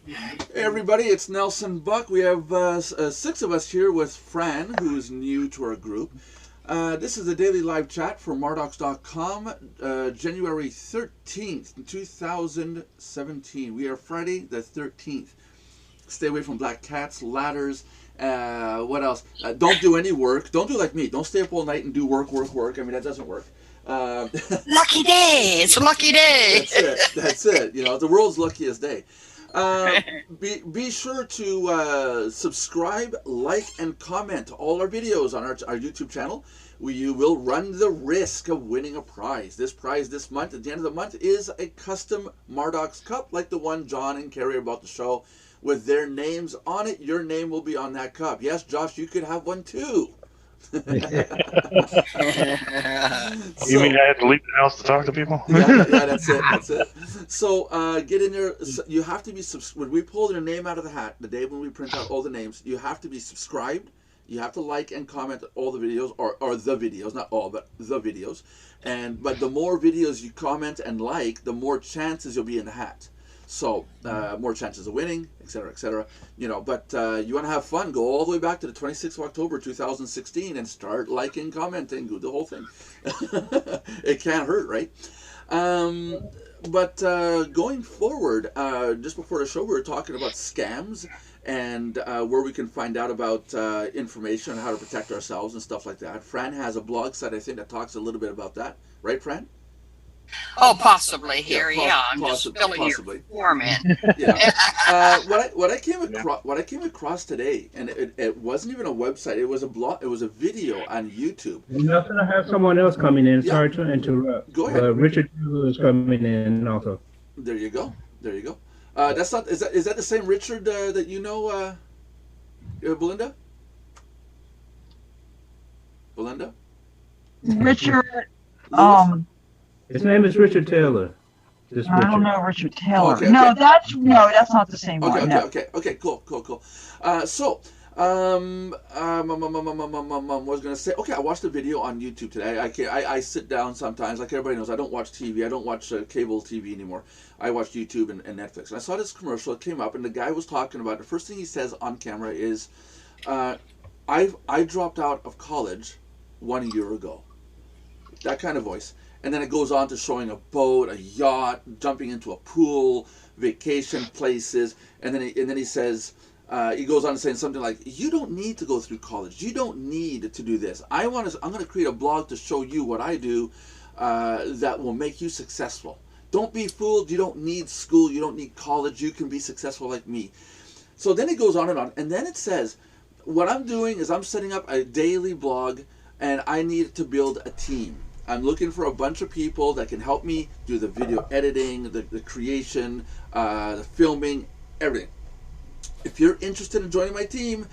Hey everybody, it's Nelson Buck. We have six of us here with Fran, who is new to our group. This is a daily live chat for Mardox.com, January 13th, 2017. We are Friday the 13th. Stay away from black cats, ladders. What else? Don't do any work. Don't do like me. Don't stay up all night and do work. I mean, that doesn't work. Uh, Lucky day! It's a lucky day! that's it. That's it. You know, the world's luckiest day. Uh, be sure to subscribe, like, and comment all our videos on our YouTube channel. You will run the risk of winning a prize. This prize this month, at the end of the month, is a custom Mardox cup like the one John and Carrie are about to show with their names on it. Your name will be on that cup. Yes, Josh, you could have one too. You mean I had to leave the house to talk to people? yeah, that's it. That's it. So get in there. You have to be when we pull your name out of the hat, the day when we print out all the names, you have to be subscribed. You have to like and comment all the videos, or the videos, not all, but the videos. But the more videos you comment and like, the more chances you'll be in the hat. So more chances of winning, etc., etc. You know, but you want to have fun, go all the way back to the 26th of October 2016 and start liking, commenting, do the whole thing. It can't hurt, right? But going forward, just before the show, we were talking about scams and where we can find out about information on how to protect ourselves and stuff like that. Fran has a blog site, I think, that talks a little bit about that. Right, Fran? Oh, possibly here. I'm just filling possibly. your form in. Yeah. What I came across today, and it wasn't even a website. It was a blog. It was a video on YouTube. Nelson, I have someone else coming in. Yeah. Sorry to interrupt. Go ahead. Richard is coming in also. There you go. There you go. That's not. Is that the same Richard that you know, Belinda? Belinda? Richard, Lewis? His name is Richard Taylor. This I don't Richard. know Richard Taylor. Okay, No, okay. that's not the same one. No. Okay. Cool. So, what was gonna say? Okay, I watched a video on YouTube today. I sit down sometimes, like everybody knows. I don't watch TV. I don't watch cable TV anymore. I watch YouTube and Netflix. And I saw this commercial. It came up, and the guy was talking about the first thing he says on camera is, "I dropped out of college 1 year ago." That kind of voice. And then it goes on to showing a boat, a yacht, jumping into a pool, vacation places, and then he says, he goes on to saying something like, "You don't need to go through college. You don't need to do this. I'm going to create a blog to show you what I do that will make you successful. Don't be fooled. You don't need school. You don't need college. You can be successful like me." So then it goes on, and then it says, "What I'm doing is I'm setting up a daily blog, and I need to build a team. I'm looking for a bunch of people that can help me do the video editing, the creation, the filming, everything. If you're interested in joining my team,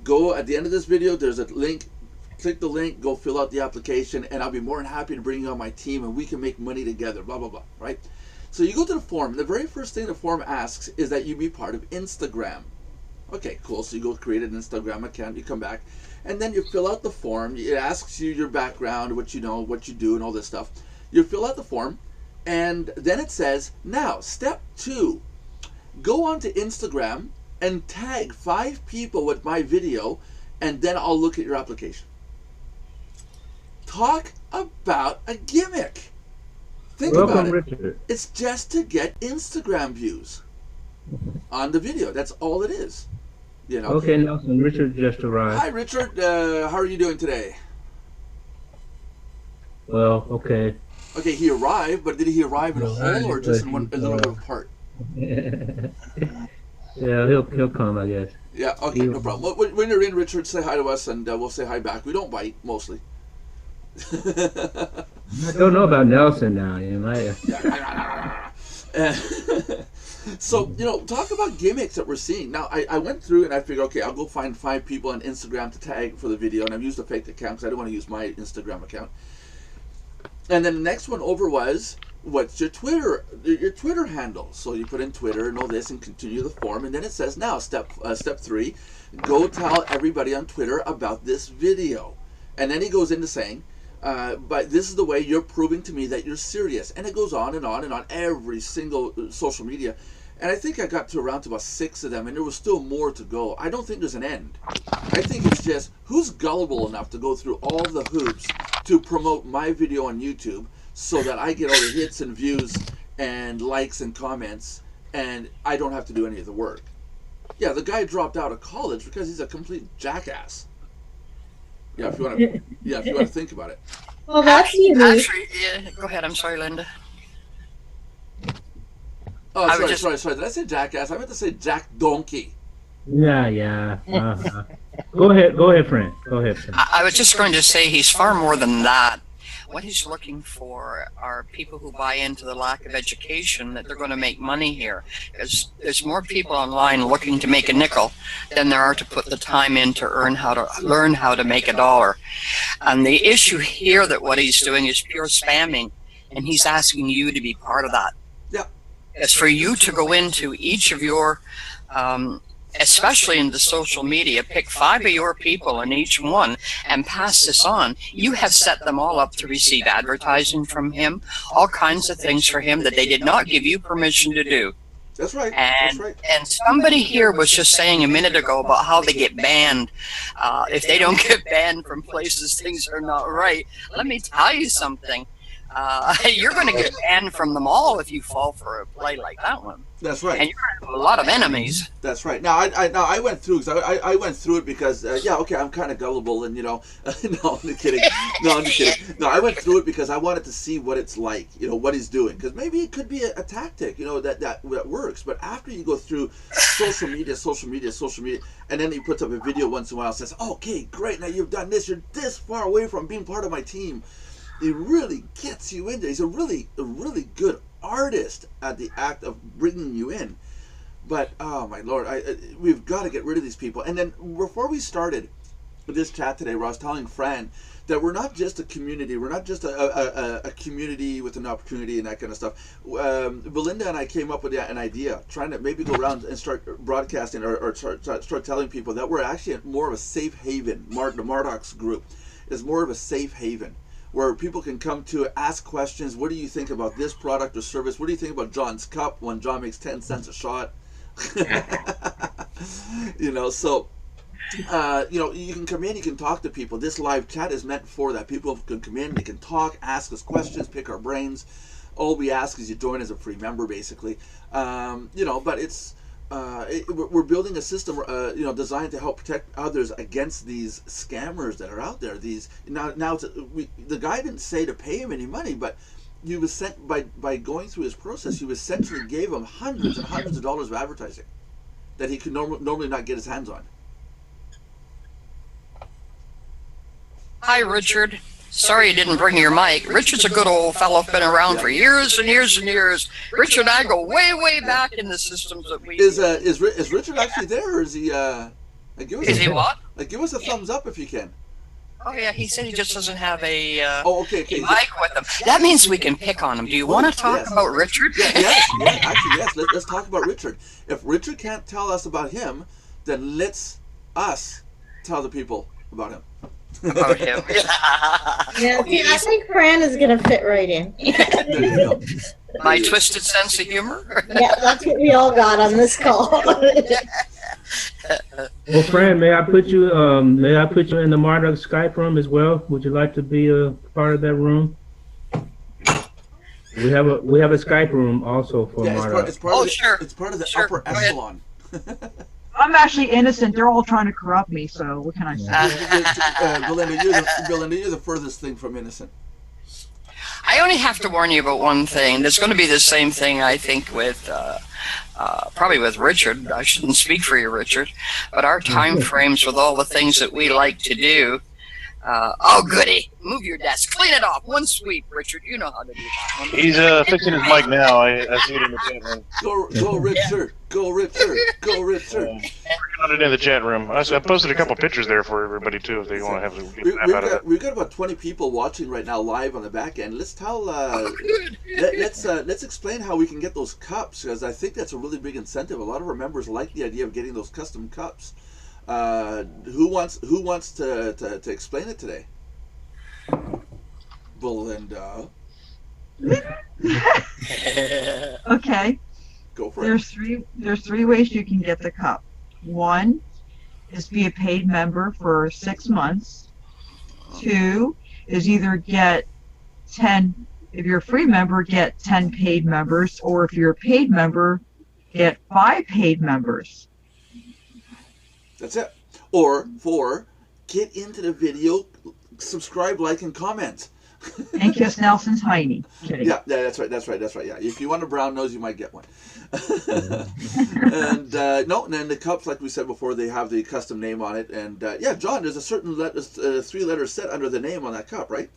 go at the end of this video. There's a link. Click the link. Go fill out the application, and I'll be more than happy to bring you on my team, and we can make money together." Blah blah blah. Right? So you go to the form. And the very first thing the form asks is that you be part of Instagram. Okay, cool. So you go create an Instagram account. You come back. And then you fill out the form. It asks you your background, what you know, what you do, and all this stuff. You fill out the form, and then it says, now, step 2, go onto Instagram and tag 5 people with my video, and then I'll look at your application. Talk about a gimmick. Think Welcome, about it. Richard. It's just to get Instagram views on the video. That's all it is. You know. Okay, Nelson, Richard just arrived. Hi, Richard. How are you doing today? Well, okay. Okay, he arrived, but did he arrive in a whole or just in one a little bit of part? Yeah, he'll come, I guess. Yeah. Okay, no problem. When you're in, Richard, say hi to us, and we'll say hi back. We don't bite mostly. I don't know about Nelson now. You might. So, you know, talk about gimmicks that we're seeing. Now, I went through and I figured, okay, I'll go find 5 people on Instagram to tag for the video, and I've used a fake account because I don't want to use my Instagram account. And then the next one over was, what's your Twitter handle? So you put in Twitter and all this and continue the form, and then it says, now, step 3, go tell everybody on Twitter about this video. And then he goes into saying, but this is the way you're proving to me that you're serious. And it goes on and on and on, every single social media. And I think I got to around to about 6 of them, and there was still more to go. I don't think there's an end. I think it's just who's gullible enough to go through all the hoops to promote my video on YouTube so that I get all the hits and views and likes and comments, and I don't have to do any of the work. Yeah, the guy dropped out of college because he's a complete jackass. Yeah, if you want to think about it. Well, that's unique. Actually, yeah, go ahead. I'm sorry, Linda. Oh, sorry. Did I say jackass? I meant to say jack donkey. Yeah. Go ahead, friend. I was just going to say he's far more than that. What he's looking for are people who buy into the lack of education that they're going to make money here. Because there's more people online looking to make a nickel than there are to put the time in to learn how to make a dollar. And the issue here that what he's doing is pure spamming, and he's asking you to be part of that. Yeah. It's for you to go into each of your especially in the social media, pick 5 of your people in each one and pass this on. You have set them all up to receive advertising from him, all kinds of things for him that they did not give you permission to do. That's right. And somebody here was just saying a minute ago about how they get banned. If they don't get banned from places, things are not right. Let me tell you something. You're going to get banned from them all if you fall for a play like that one. That's right. And you're going to have a lot of enemies. That's right. Now I went through I went through it because I'm kind of gullible and no, I'm kidding. No, I'm just kidding. No, I went through it because I wanted to see what it's like, what he's doing, because maybe it could be a tactic, that works. But after you go through social media, and then he puts up a video once in a while and says, "Okay, great, now you've done this. You're this far away from being part of my team." He really gets you in there. He's a really good artist at the act of bringing you in. But oh my lord, we've got to get rid of these people. And then before we started with this chat today, where I was telling Fran that we're not just a community, we're not just a community with an opportunity and that kind of stuff. Belinda and I came up with an idea, trying to maybe go around and start broadcasting or start telling people that we're actually more of a safe haven. The Mardox group is more of a safe haven, where people can come to ask questions. What do you think about this product or service? What do you think about John's cup when John makes 10 cents a shot? So you can come in, you can talk to people. This live chat is meant for that. People can come in, they can talk, ask us questions, pick our brains. All we ask is you join as a free member, basically. But it's we're building a system, designed to help protect others against these scammers that are out there. The guy didn't say to pay him any money, but you was sent by going through his process. You essentially gave him hundreds and hundreds of dollars of advertising that he could normally not get his hands on. Hi, Richard. Sorry you didn't bring your mic. Richard's a good old fellow, been around for years and years and years. Richard and I go way, way back in the systems that we... Is Richard actually there, or is he... Is he what? Give us a thumbs up if you can. Oh, yeah, he said he just doesn't have a okay. mic with him. That means we can pick on him. Do you want to talk about Richard? Yes. Let's talk about Richard. If Richard can't tell us about him, then let's tell the people about him. About him. Yeah, see, I think Fran is going to fit right in. There you go. My twisted sense of humor? Yeah, that's what we all got on this call. Well, Fran, may I put you in the Mardox Skype room as well? Would you like to be a part of that room? We have a Skype room also for Mardox. It's part of the upper echelon. I'm actually innocent. They're all trying to corrupt me, so what can I say? Belinda, you're the furthest thing from innocent. I only have to warn you about one thing. There's going to be the same thing, I think, with probably with Richard. I shouldn't speak for you, Richard, but our time frames with all the things that we like to do. Oh, goody. Move your desk. Clean it off. One sweep, Richard. You know how to do that. He's fixing his mic now. I see it in the chat room. Go, Richard. Go, Richard. Go, Richard. Working on it in the chat room. I posted a couple pictures there for everybody, too, if they want to have a good snap out of it. We've got about 20 people watching right now live on the back end. Let's let's explain how we can get those cups, because I think that's a really big incentive. A lot of our members like the idea of getting those custom cups. Who wants to explain it today? Belinda. Okay. Go for it. There's three ways you can get the cup. One is be a paid member for 6 months. 2 is either get 10, if you're a free member, get 10 paid members, or if you're a paid member, get 5 paid members. That's it. Or 4, get into the video, subscribe, like, and comment. And kiss Nelson's hiney. Kidding. Yeah, that's right. Yeah, if you want a brown nose, you might get one. And no, and then the cups, like we said before, they have the custom name on it. And yeah, John, there's a certain 3-letter set under the name on that cup, right?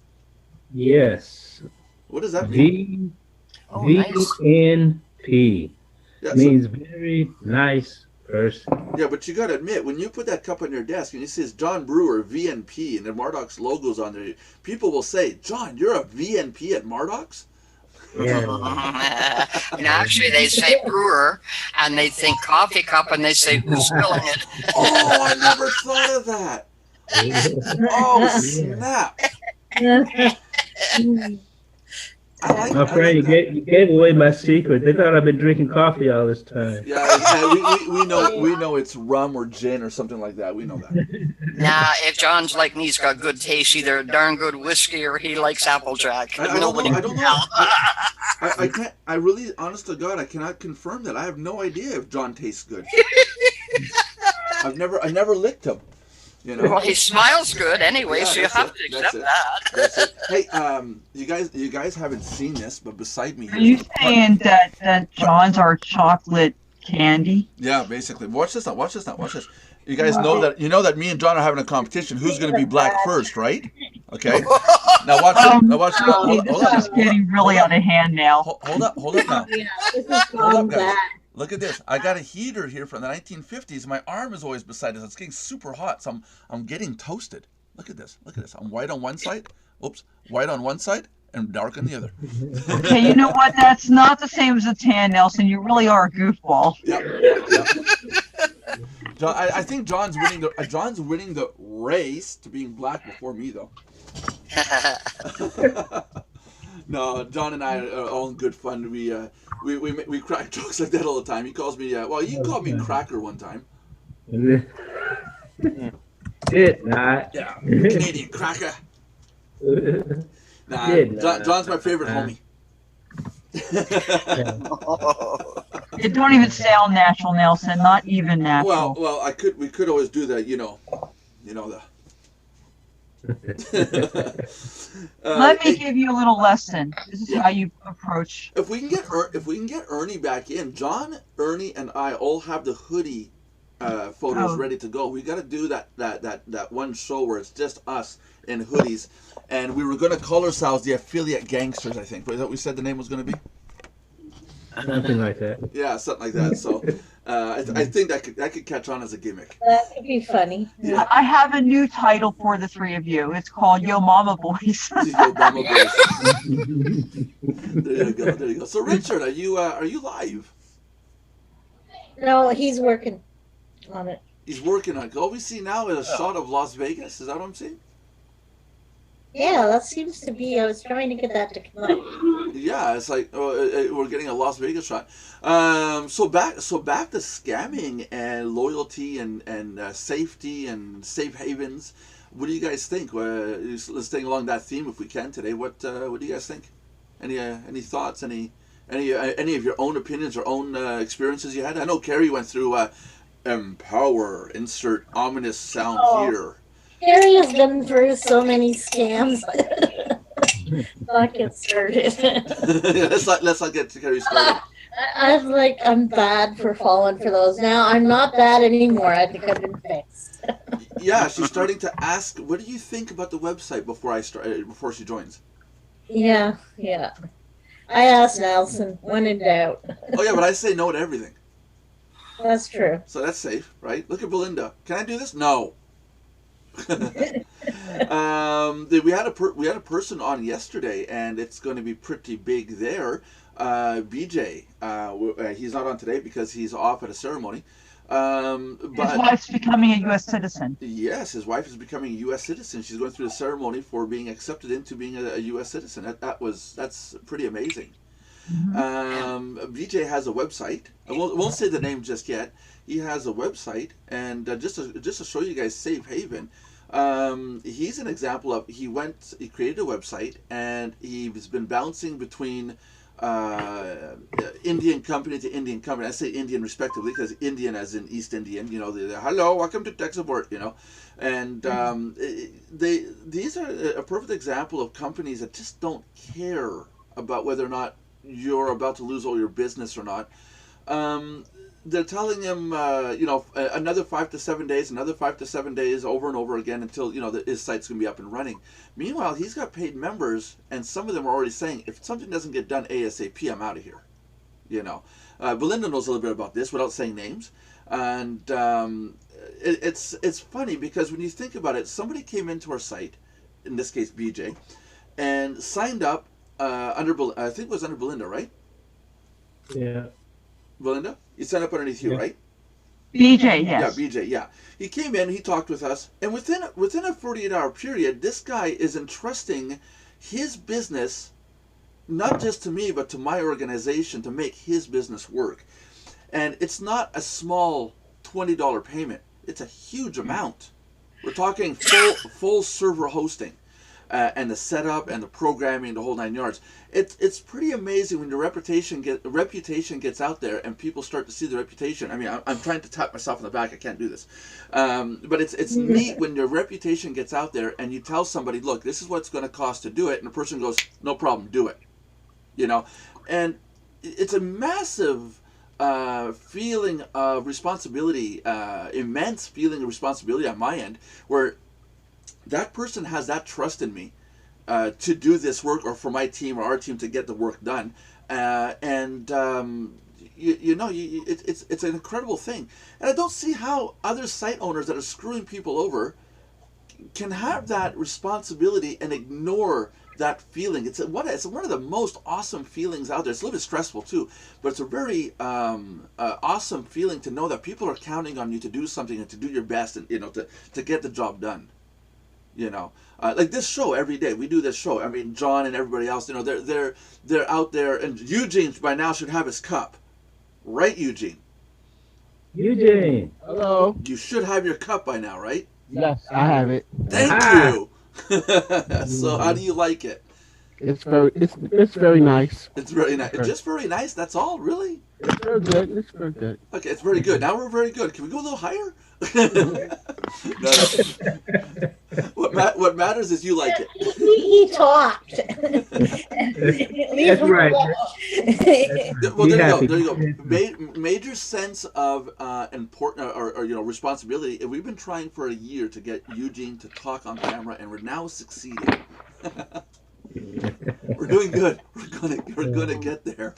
Yes. What does that mean? VNP. Yeah, Means very nice person. Yeah, but you got to admit, when you put that cup on your desk and it says John Brewer, VNP, and the Mardox logo's on there, people will say, John, you're a VNP at Mardox? Yeah. And actually, they say brewer, and they think coffee cup, and they say who's spilling it. Oh, I never thought of that. Oh, snap. My friend, you gave away my secret. They thought I've been drinking coffee all this time. Yeah, we know it's rum or gin or something like that. We know that. Nah, if John's like me, he's got good taste, either darn good whiskey or he likes Applejack. I don't know. I can't. I really, honest to God, I cannot confirm that. I have no idea if John tastes good. I never licked him. You know? Well, he smiles good anyway, Yeah, so you have to accept that. That's it. Hey, you guys haven't seen this, but beside me. Are you saying that John's our chocolate candy? Yeah, basically. Watch this now. Watch this. You guys know that me and John are having a competition. Who's going to be black first, right? Okay. Now watch this. Now watch this. This is getting really out of hand now. Hold up now. Yeah, this is Hold up, guys. bad. Look at this. I got a heater here from the 1950s. My arm is always beside it. It's getting super hot, so I'm getting toasted. Look at this. I'm white on one side. Oops. White on one side and dark on the other. Okay, you know what? That's not the same as a tan, Nelson. You really are a goofball. Yep. John, I think John's winning the race to being black before me, though. No, John and I are all in good fun. We crack jokes like that all the time. He calls me, well, you called me Cracker one time. Did not. Yeah, Canadian Cracker. Nah, John's my favorite homie. It don't even sound natural, Nelson. Not even natural. Well, we could always do that, the. Let me give you a little lesson. This is how you approach. If we can get Ernie back in, John, Ernie, and I all have the hoodie photos ready to go. We got to do that one show where it's just us in hoodies, and we were going to call ourselves the Affiliate Gangsters. I think was that we said the name was going to be. Something like that. Yeah, something like that. So I think that could catch on as a gimmick. That could be funny. Yeah. I have a new title for the three of you. It's called Yo Mama Boys. Yo Mama Boys. There you go. So Richard, are you live? No, he's working on it. He's working on it. All we see now is a shot of Las Vegas. Is that what I'm seeing? Yeah, that seems to be. I was trying to get that to come up. Yeah, it's like we're getting a Las Vegas shot. So back to scamming and loyalty and safety and safe havens. What do you guys think? Let's stay along that theme if we can today. What do you guys think? Any thoughts? Any of your own opinions or own experiences you had? I know Carrie went through Empower. Insert ominous sound here. Harry has been through so many scams. Not get started. let's not get Carrie started. I'm bad for falling for those. Now I'm not bad anymore. I think I've been fixed. Yeah, she's starting to ask, what do you think about the website before she joins? Yeah. I asked Nelson when in doubt. Oh yeah, but I say no to everything. That's true. So that's safe, right? Look at Belinda. Can I do this? No. We had a person on yesterday, and it's going to be pretty big there. BJ, he's not on today because he's off at a ceremony. But his wife's becoming a U.S. citizen. Yes, his wife is becoming a U.S. citizen. She's going through the ceremony for being accepted into being a U.S. citizen. That's pretty amazing. BJ has a website. I won't say the name just yet. He has a website, and just to show you guys Safe Haven, he's an example of he created a website, and he's been bouncing between Indian company to Indian company. I say Indian respectively because Indian as in East Indian. You know, hello, welcome to tech support. You know, and these are a perfect example of companies that just don't care about whether or not you're about to lose all your business or not. They're telling him, another 5 to 7 days, another 5 to 7 days, over and over again until his site's gonna be up and running. Meanwhile, he's got paid members, and some of them are already saying, if something doesn't get done ASAP, I'm out of here. Belinda knows a little bit about this without saying names, and it's funny because when you think about it, somebody came into our site, in this case BJ, and signed up under I think it was under Belinda, right? Yeah. Belinda, you signed up underneath you, right? BJ, yes. Yeah, BJ, yeah. He came in, he talked with us, and within a 48-hour period, this guy is entrusting his business, not just to me, but to my organization, to make his business work. And it's not a small $20 payment. It's a huge amount. We're talking full server hosting. And the setup and the programming, the whole 9 yards. It's pretty amazing when your reputation gets out there and people start to see the reputation. I mean, I'm trying to tap myself in the back. I can't do this, but it's neat when your reputation gets out there and you tell somebody, look, this is what it's going to cost to do it, and the person goes, no problem, do it. And it's a massive feeling of responsibility, immense feeling of responsibility on my end, where that person has that trust in me to do this work, or for my team or our team to get the work done. It's an incredible thing. And I don't see how other site owners that are screwing people over can have that responsibility and ignore that feeling. It's one of the most awesome feelings out there. It's a little bit stressful too, but it's a very awesome feeling to know that people are counting on you to do something and to do your best and to get the job done. Like this show every day. We do this show. I mean, John and everybody else. They're out there, and Eugene by now should have his cup, right, Eugene? Eugene. Hello. You should have your cup by now, right? Yes, I have it. Thank you. So, how do you like it? It's very nice. It's very nice. It's just very nice. That's all, really. It's very good. It's very good. Okay, it's very good. Now we're very good. Can we go a little higher? No. What matters is you like it. He talked. That's right. Well, there you go. Major sense of important or responsibility. We've been trying for a year to get Eugene to talk on camera, and we're now succeeding. We're doing good. We're gonna get there.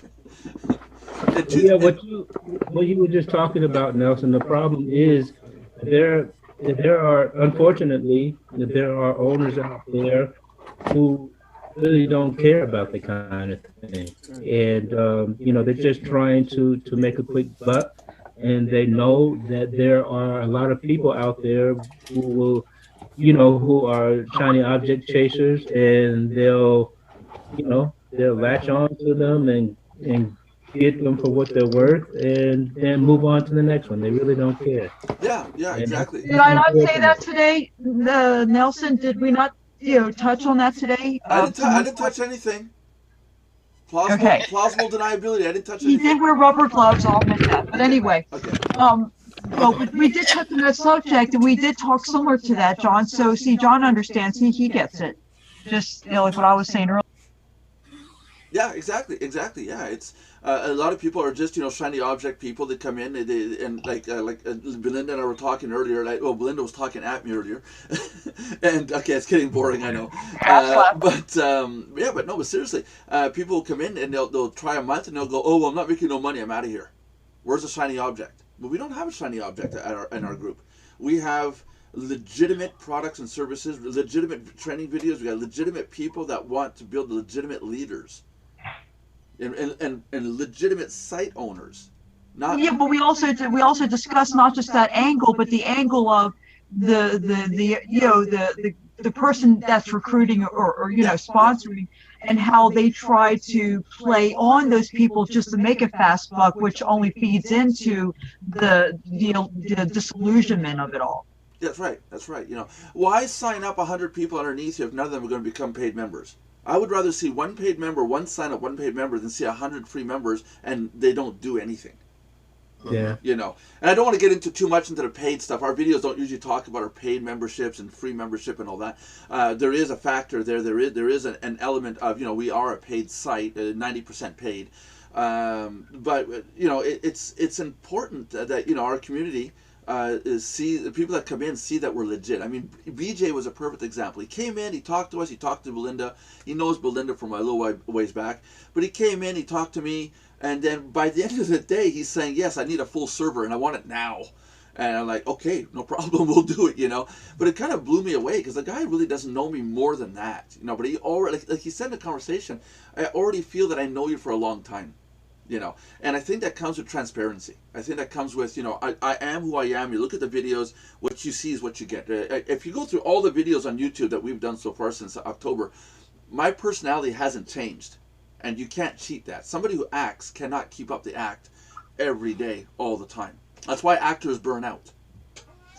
What you were just talking about, Nelson. The problem is there are, unfortunately, there are owners out there who really don't care about the kind of thing, and they're just trying to make a quick buck, and they know that there are a lot of people out there who will, who are shiny object chasers, and they'll latch on to them and get them for what they're worth, and then move on to the next one. They really don't care. Yeah, exactly. Did I not say that today, Nelson? Did we not, touch on that today? I didn't touch anything. Plausible deniability. I didn't touch anything. He did wear rubber gloves. I'll admit that. But anyway, okay. Well, we did touch on that subject, and we did talk similar to that, John. So, see, John understands. He gets it. Just like what I was saying earlier. Yeah, exactly. Yeah, it's a lot of people are just shiny object people that come in and like Belinda and I were talking earlier. Belinda was talking at me earlier, and okay, it's getting boring, I know. But seriously, people will come in and they'll try a month and they'll go, oh, well, I'm not making no money, I'm out of here. Where's the shiny object? Well, we don't have a shiny object in our group. We have legitimate products and services, legitimate training videos. We got legitimate people that want to build legitimate leaders. And legitimate site owners. But we also discussed not just that angle, but the angle of the the person that's recruiting or sponsoring, and how they try to play on those people just to make a fast buck, which only feeds into the disillusionment of it all. That's right. That's right. Why sign up 100 people underneath you if none of them are going to become paid members? I would rather see one paid member, one sign up, one paid member, than see 100 free members and they don't do anything. Yeah. And I don't want to get into too much into the paid stuff. Our videos don't usually talk about our paid memberships and free membership and all that. There is a factor there. There is an element of, we are a paid site, 90% paid. But it's important that our community see the people that come in see that we're legit. I mean, BJ was a perfect example. He came in, he talked to us, he talked to Belinda. He knows Belinda from a little ways back, but he came in, he talked to me, and then by the end of the day, he's saying, "Yes, I need a full server and I want it now." And I'm like, "Okay, no problem, we'll do it." But it kind of blew me away because the guy really doesn't know me more than that. But he already, like he said in the conversation, I already feel that I know you for a long time. And I think that comes with transparency. I think that comes with, I am who I am. You look at the videos, what you see is what you get. If you go through all the videos on YouTube that we've done so far since October, my personality hasn't changed. And you can't cheat that. Somebody who acts cannot keep up the act every day, all the time. That's why actors burn out.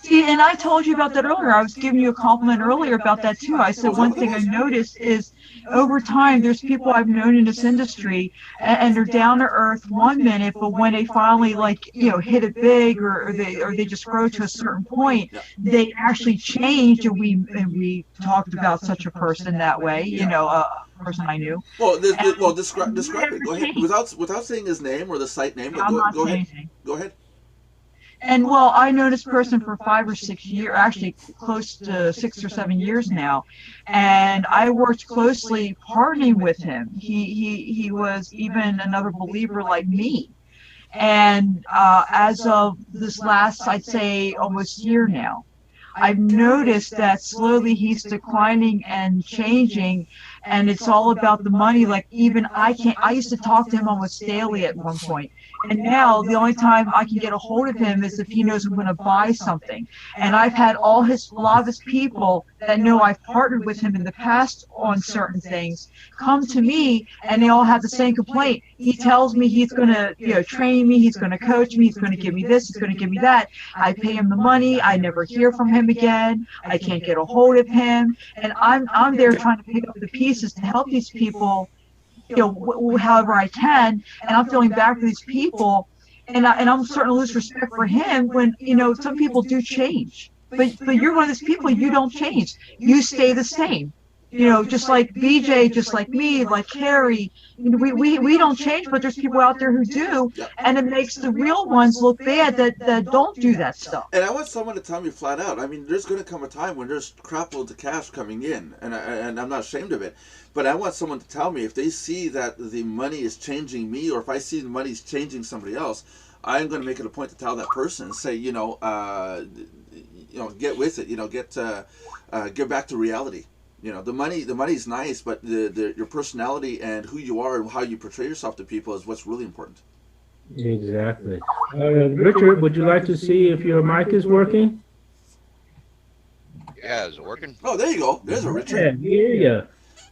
See, and I told you about that earlier. I was giving you a compliment earlier about that too. I said one thing I noticed is over time, there's people I've known in this industry, and they're down to earth 1 minute, but when they finally hit it big, or they just grow to a certain point, they actually change. And we talked about such a person that way. A person I knew. Well, describe it. Go ahead. Without saying his name or the site name. Go ahead. Go ahead. And I know this person for 5 or 6 years, actually close to 6 or 7 years now, and I worked closely partnering with him. He was even another believer like me, and as of this last, I'd say almost year now, I've noticed that slowly he's declining and changing, and it's all about the money. Like even I used to talk to him almost daily at one point. And now the only time I can get a hold of him is if he knows I'm going to buy something. And I've had a lot of his people that know I've partnered with him in the past on certain things come to me, and they all have the same complaint. He tells me he's going to train me, he's going to coach me, he's going to give me this, he's going to give me that. I pay him the money, I never hear from him again, I can't get a hold of him, and I'm there trying to pick up the pieces to help these people, however I can, and I'm feeling bad for these people, and I'm starting to lose respect for him when, some people do change, but you're one of those people, you don't change, you stay the same, just like BJ, just like me, like Carrie, we don't change, but there's people out there who do, and it makes the real ones look bad that don't do that stuff. And I want someone to tell me flat out, I mean, there's going to come a time when there's crap loads of cash coming in, and I'm not ashamed of it. But I want someone to tell me if they see that the money is changing me, or if I see the money is changing somebody else, I'm going to make it a point to tell that person and say, get with it, get back to reality. The money's nice, but your personality and who you are and how you portray yourself to people is what's really important. Exactly. Richard, would you like to see if your mic is working? Yeah, is it working? Oh, there you go. There's a Richard. Yeah.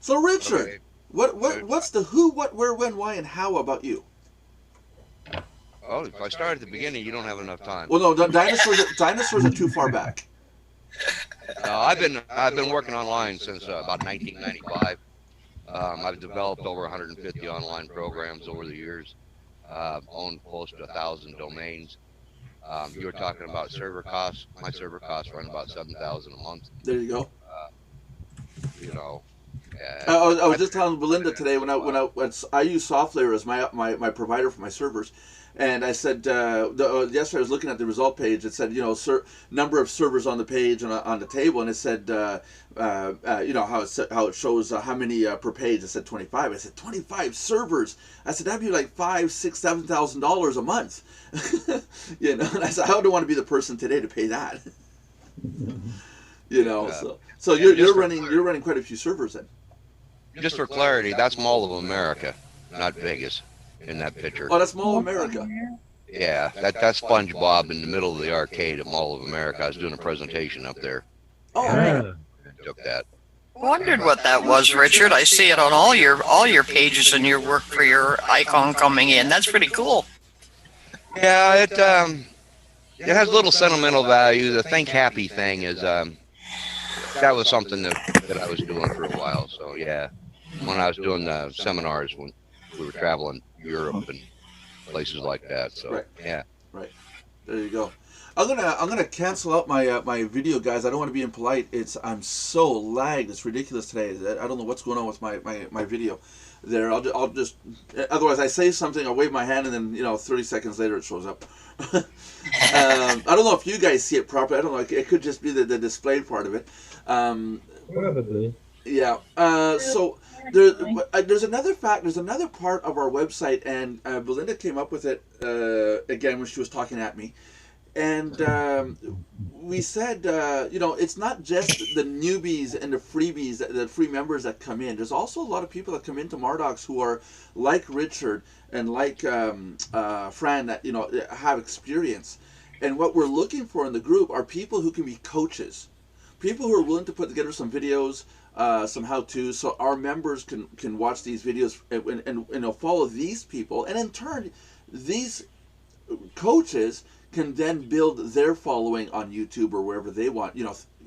So Richard, Okay. what's the who, what, where, when, why, and how about you? Oh, if I start at the beginning, you don't have enough time. Well, no, dinosaurs are too far back. I've been working online since about 1995. I've developed over 150 online programs over the years. Owned close to 1,000 domains. You were talking about server costs. My server costs run about $7,000 a month. There you go. I was just telling Belinda today when I use SoftLayer as my provider for my servers, and I said yesterday I was looking at the result page. It said number of servers on the page and on the table, and it said how it shows how many per page. It said 25. I said 25 servers. I said that'd be like $5,000, $6,000, $7,000 a month. And I said I don't want to be the person today to pay that. So you're running quite a few servers then. Just for clarity, that's Mall of America, not Vegas, in that picture. Oh, that's Mall of America. Yeah, that's SpongeBob in the middle of the arcade at Mall of America. I was doing a presentation up there. Oh, Yeah. took that. Wondered what that was, Richard. I see it on all your pages and your work for your icon coming in. That's pretty cool. Yeah, it has little sentimental value. The think happy thing is that was something that I was doing for a while. So yeah, when I was doing the seminars when we were traveling Europe and places like that. So Right. yeah. Right. There you go. I'm gonna cancel out my my video, guys. I don't want to be impolite. I'm so lagged. It's ridiculous today. I don't know what's going on with my video. There, I'll just. Otherwise, I say something, I'll wave my hand, and then 30 seconds later it shows up. I don't know if you guys see it properly. I don't know. It could just be the display part of it. Probably. Yeah. So there's another fact. There's another part of our website, and Belinda came up with it again when she was talking at me, and we said, it's not just the newbies and the freebies, the free members that come in. There's also a lot of people that come into Mardox who are like Richard and like Fran that have experience. And what we're looking for in the group are people who can be coaches, people who are willing to put together some videos, some how-tos, so our members can watch these videos and follow these people, and in turn, these coaches can then build their following on YouTube or wherever they want,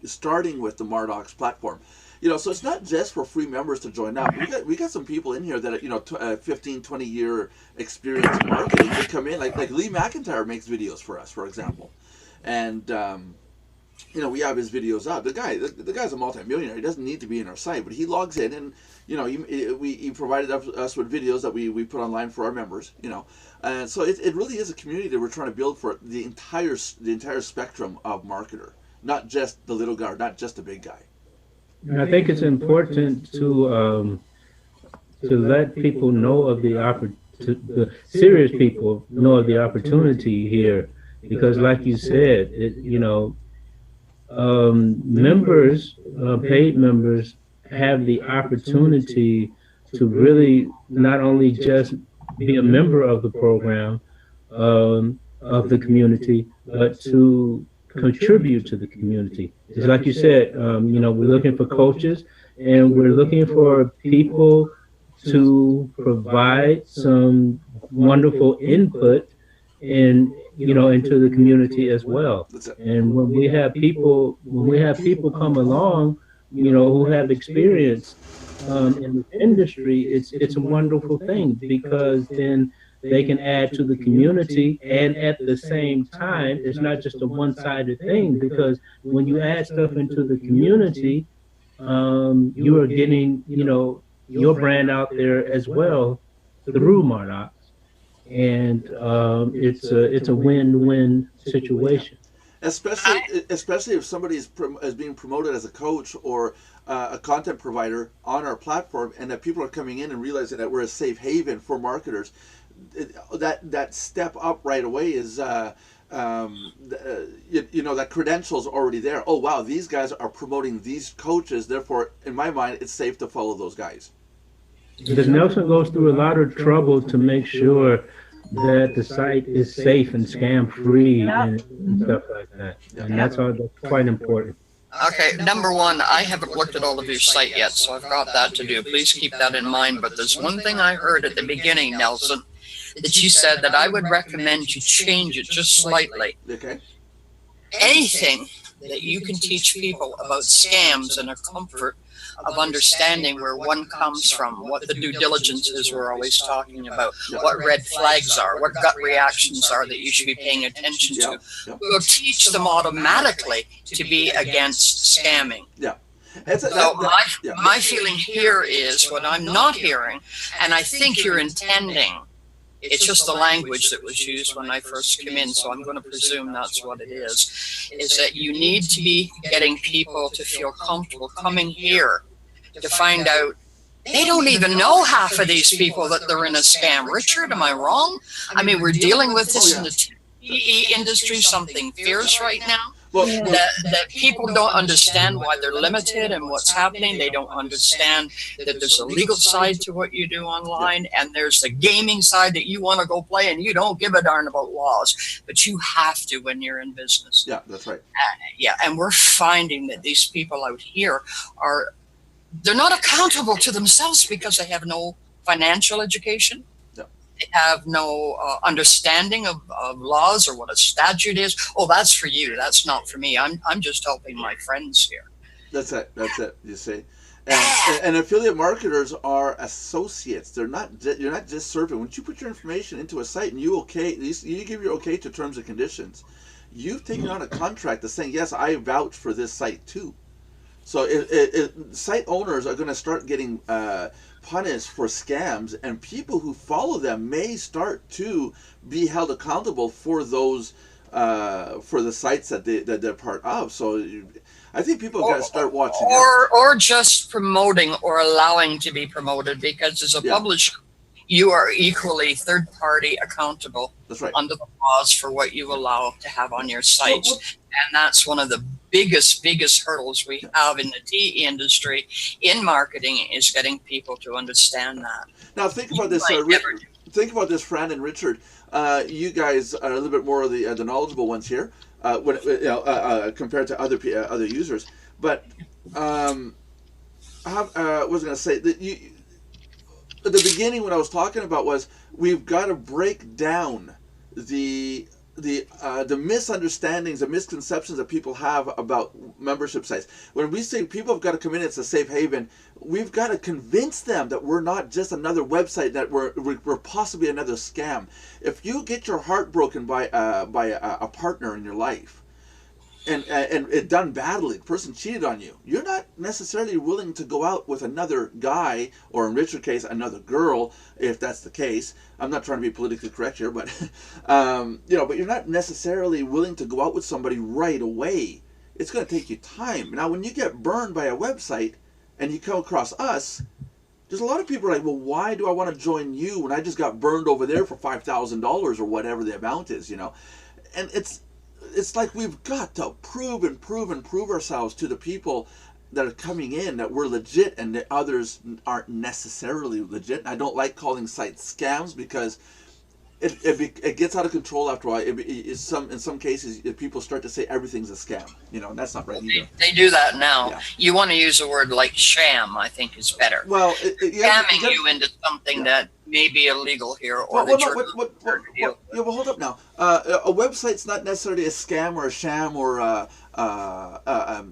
starting with the Mardox platform. So it's not just for free members to join up. We got some people in here that 15, 20 year experience in marketing to come in, like Lee McIntyre makes videos for us, for example. And we have his videos out. The guy's a multi-millionaire. He doesn't need to be in our site, but he logs in, and he provided us with videos that we put online for our members. And so it really is a community that we're trying to build for the entire spectrum of marketer, not just the little guy, not just the big guy. And I think it's important to let people know of the serious people know of the opportunity here, because like you said, members, paid members, have the opportunity to really not only just be a member of the program, of the community, but to contribute to the community. It's like you said, we're looking for coaches, and we're looking for people to provide some wonderful input into the community as well. And when we have people come along, who have experience in the industry, it's a wonderful thing, because then they can add to the community, and at the same time, it's not just a one-sided thing, because when you add stuff into the community, you are getting, your brand out there as well through Mardox. And it's a win-win situation. Especially if somebody is being promoted as a coach or a content provider on our platform, and that people are coming in and realizing that we're a safe haven for marketers. That step up right away is that credential's already there. Oh wow, these guys are promoting these coaches, therefore in my mind it's safe to follow those guys. Because Nelson goes through a lot of trouble to make sure that the site is safe and scam free and stuff like that. And that's quite important. Okay, number one, I haven't looked at all of your site yet, so I've got that to do. Please keep that in mind. But there's one thing I heard at the beginning, Nelson, that you said that I would recommend you change it just slightly. Okay. Anything that you can teach people about scams and a comfort of understanding where one comes from, what the due diligence is we're always talking about, what red flags are, what gut reactions are that you should be paying attention to. We'll teach them automatically to be against scamming. Yeah. So my feeling here is what I'm not hearing, and I think you're intending. It's just the language that was used when I first came in, so I'm going to presume that's what it is that you need to be getting people to feel comfortable coming here to find out they don't even know half of these people that they're in a scam. Richard, am I wrong? I mean, we're dealing with this in the TE industry, something fierce right now. Well, Yeah. That people don't understand why they're limited and what's happening. They don't understand that there's a legal side to what you do online, and there's the gaming side that you want to go play and you don't give a darn about laws, but you have to when you're in business. yeah, that's right. Yeah, and we're finding that these people out here they're not accountable to themselves because they have no financial education. Yeah. They have no understanding of laws or what a statute is. Oh, that's for you. That's not for me. I'm just helping my friends here. That's it. That's it. You see, and affiliate marketers are associates. They're not. You're not just serving. Once you put your information into a site and you give your okay to terms and conditions, you've taken on a contract that's saying, yes, I vouch for this site too. So site owners are going to start getting punished for scams, and people who follow them may start to be held accountable for those for the sites that they're part of. So I think people have got to start watching out. Or just promoting or allowing to be promoted, because as a publisher, you are equally third party accountable. That's right. Under the laws for what you allow to have on your sites. And that's one of the biggest hurdles we have in the tea industry in marketing, is getting people to understand that. Now think about this. Think about this, Fran and Richard. You guys are a little bit more of the knowledgeable ones here, compared to other users. But I was going to say that at the beginning, what I was talking about was we've got to break down the misunderstandings, the misconceptions that people have about membership sites. When we say people have got to come in, it's a safe haven, we've got to convince them that we're not just another website, that we're possibly another scam. If you get your heart broken by a partner in your life, and it done badly, the person cheated on you, you're not necessarily willing to go out with another guy, or in Richard's case, another girl, if that's the case. I'm not trying to be politically correct here, but but you're not necessarily willing to go out with somebody right away. It's going to take you time. Now, when you get burned by a website and you come across us, there's a lot of people are like, well, why do I want to join you when I just got burned over there for $5,000 or whatever the amount is, And it's like we've got to prove ourselves to the people that are coming in that we're legit, and the others aren't necessarily legit. I don't like calling sites scams because it gets out of control after a while. In some cases, people start to say everything's a scam. And that's not right either. They do that now. Yeah. You want to use a word like sham, I think is better. Well, scamming you into something that may be illegal here, or well, hold up now. A website's not necessarily a scam or a sham or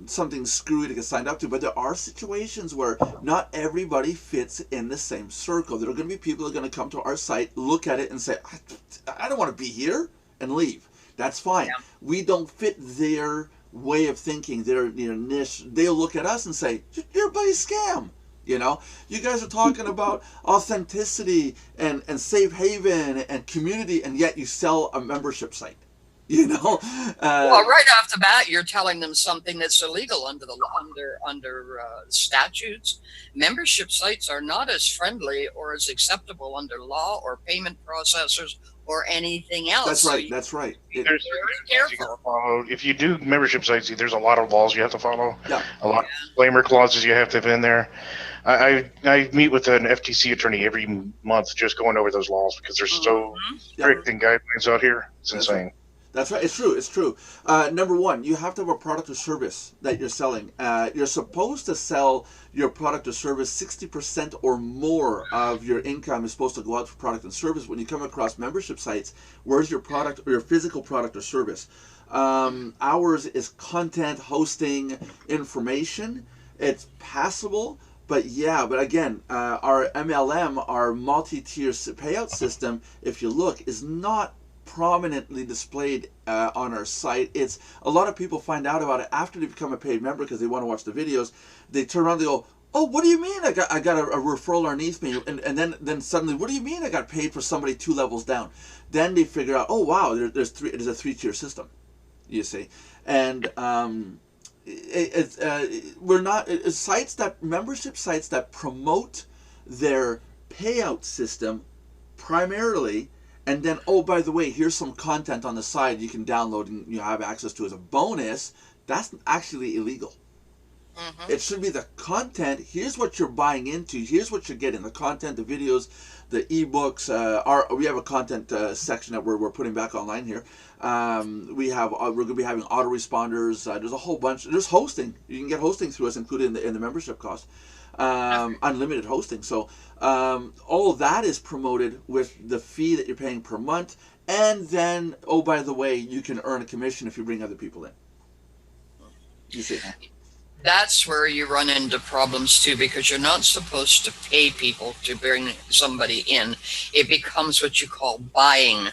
something screwy to get signed up to, but there are situations where not everybody fits in the same circle. There are going to be people that are going to come to our site, look at it, and say, I don't want to be here, and leave. That's fine. Yeah. We don't fit their way of thinking, their niche. They'll look at us and say, you're a bloody scam. You guys are talking about authenticity and safe haven and community, and yet you sell a membership site. Well, right off the bat, you're telling them something that's illegal under statutes. Membership sites are not as friendly or as acceptable under law or payment processors or anything else. That's right. That's right. There's careful. If you do membership sites, there's a lot of laws you have to follow. Yeah. A lot of disclaimer clauses you have to have in there. I meet with an FTC attorney every month just going over those laws because they're so strict and guidelines out here. It's insane. That's right. It's true. It's true. Number one, you have to have a product or service that you're selling. You're supposed to sell your product or service. 60% or more of your income is supposed to go out for product and service. When you come across membership sites, where's your product or your physical product or service? Ours is content, hosting, information. It's passable. But again, our MLM, our multi-tier payout system, if you look, is not prominently displayed on our site. It's a lot of people find out about it after they become a paid member because they want to watch the videos. They turn around, they go, "Oh, what do you mean? I got a referral underneath me?" And then suddenly, what do you mean I got paid for somebody 2 levels down? Then they figure out, oh wow, there's a 3-tier system. You see, and we're not membership sites that promote their payout system primarily and then, oh, by the way, here's some content on the side you can download and you have access to as a bonus, that's actually illegal. It should be the content. Here's what you're buying into. Here's what you're getting: the content, the videos, the ebooks. We have a content section that we're putting back online here. We're going to be having autoresponders. There's a whole bunch. There's hosting. You can get hosting through us, included in the membership cost. Unlimited hosting. So all of that is promoted with the fee that you're paying per month. And then, oh, by the way, you can earn a commission if you bring other people in. You see. That's where you run into problems too, because you're not supposed to pay people to bring somebody in. It becomes what you call buying.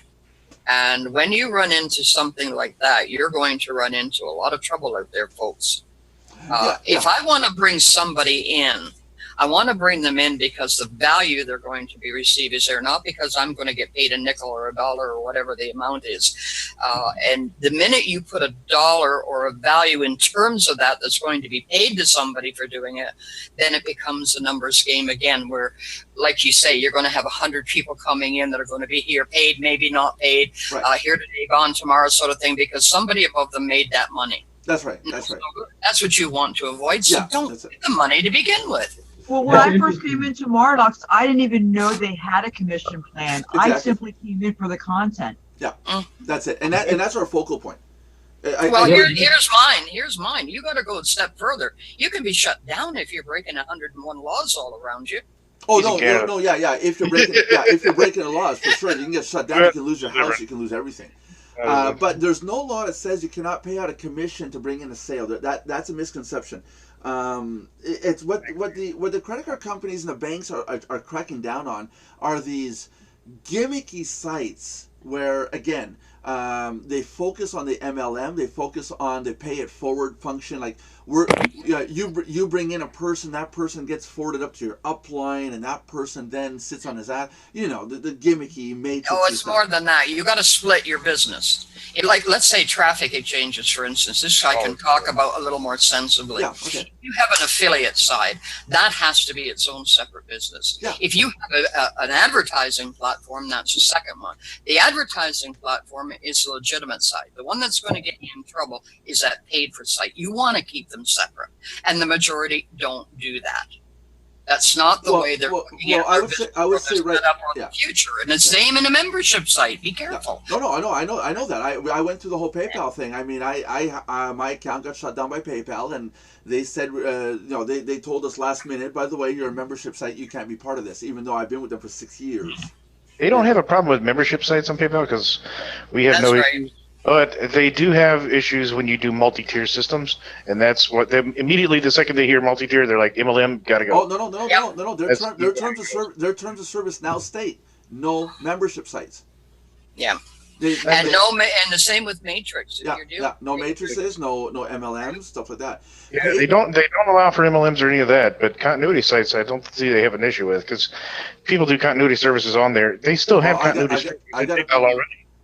And when you run into something like that, you're going to run into a lot of trouble out there, folks. If I want to bring somebody in, I want to bring them in because the value they're going to be received is there, not because I'm going to get paid a nickel or a dollar or whatever the amount is. And the minute you put a dollar or a value in terms of that that's going to be paid to somebody for doing it, then it becomes a numbers game again, where, like you say, you're going to have 100 people coming in that are going to be here paid, maybe not paid, here today, gone tomorrow, sort of thing, because somebody above them made that money. That's right. That's right. So that's what you want to avoid. So don't get the money to begin with. Well, when I first came into Mardox, I didn't even know they had a commission plan. Exactly. I simply came in for the content. Yeah, that's it. And that's our focal point. Here's mine. Here's mine. You got to go a step further. You can be shut down if you're breaking 101 laws all around you. Oh no, yeah. If you're breaking the laws, for sure, you can get shut down. You can lose your house. You can lose everything. But there's no law that says you cannot pay out a commission to bring in a sale. That's a misconception. It's what the credit card companies and the banks are cracking down on are these gimmicky sites where, again, they focus on the MLM. They focus on the pay it forward function. Like you bring in a person, that person gets forwarded up to your upline, and that person then sits on his app. You know, the gimmicky matrix. Oh, it's more than that. You got to split your business. Like, let's say traffic exchanges, for instance. This I can talk about a little more sensibly. Yeah, okay. You have an affiliate side. That has to be its own separate business. Yeah. If you have an advertising platform, that's the second one. The advertising platform is the legitimate side. The one that's going to get you in trouble is that paid for site. You want to keep them separate. And the majority don't do that. That's not the way they're looking at I would say right up on the future. And the same in a membership site. Be careful. No, I know that. I went through the whole PayPal thing. I mean, my account got shut down by PayPal, and they said, they told us last minute, by the way, you're a membership site, you can't be part of this, even though I've been with them for 6 years. They don't have a problem with membership sites on PayPal because we have issues. But they do have issues when you do multi-tier systems, and that's what they immediately the second they hear multi-tier, they're like MLM, gotta go. Oh no! Their terms of service now state no membership sites. Yeah. And the same with Matrix. No matrices, no MLMs, stuff like that. Yeah, they don't allow for MLMs or any of that. But continuity sites, I don't see they have an issue with because people do continuity services on there. They still have continuity.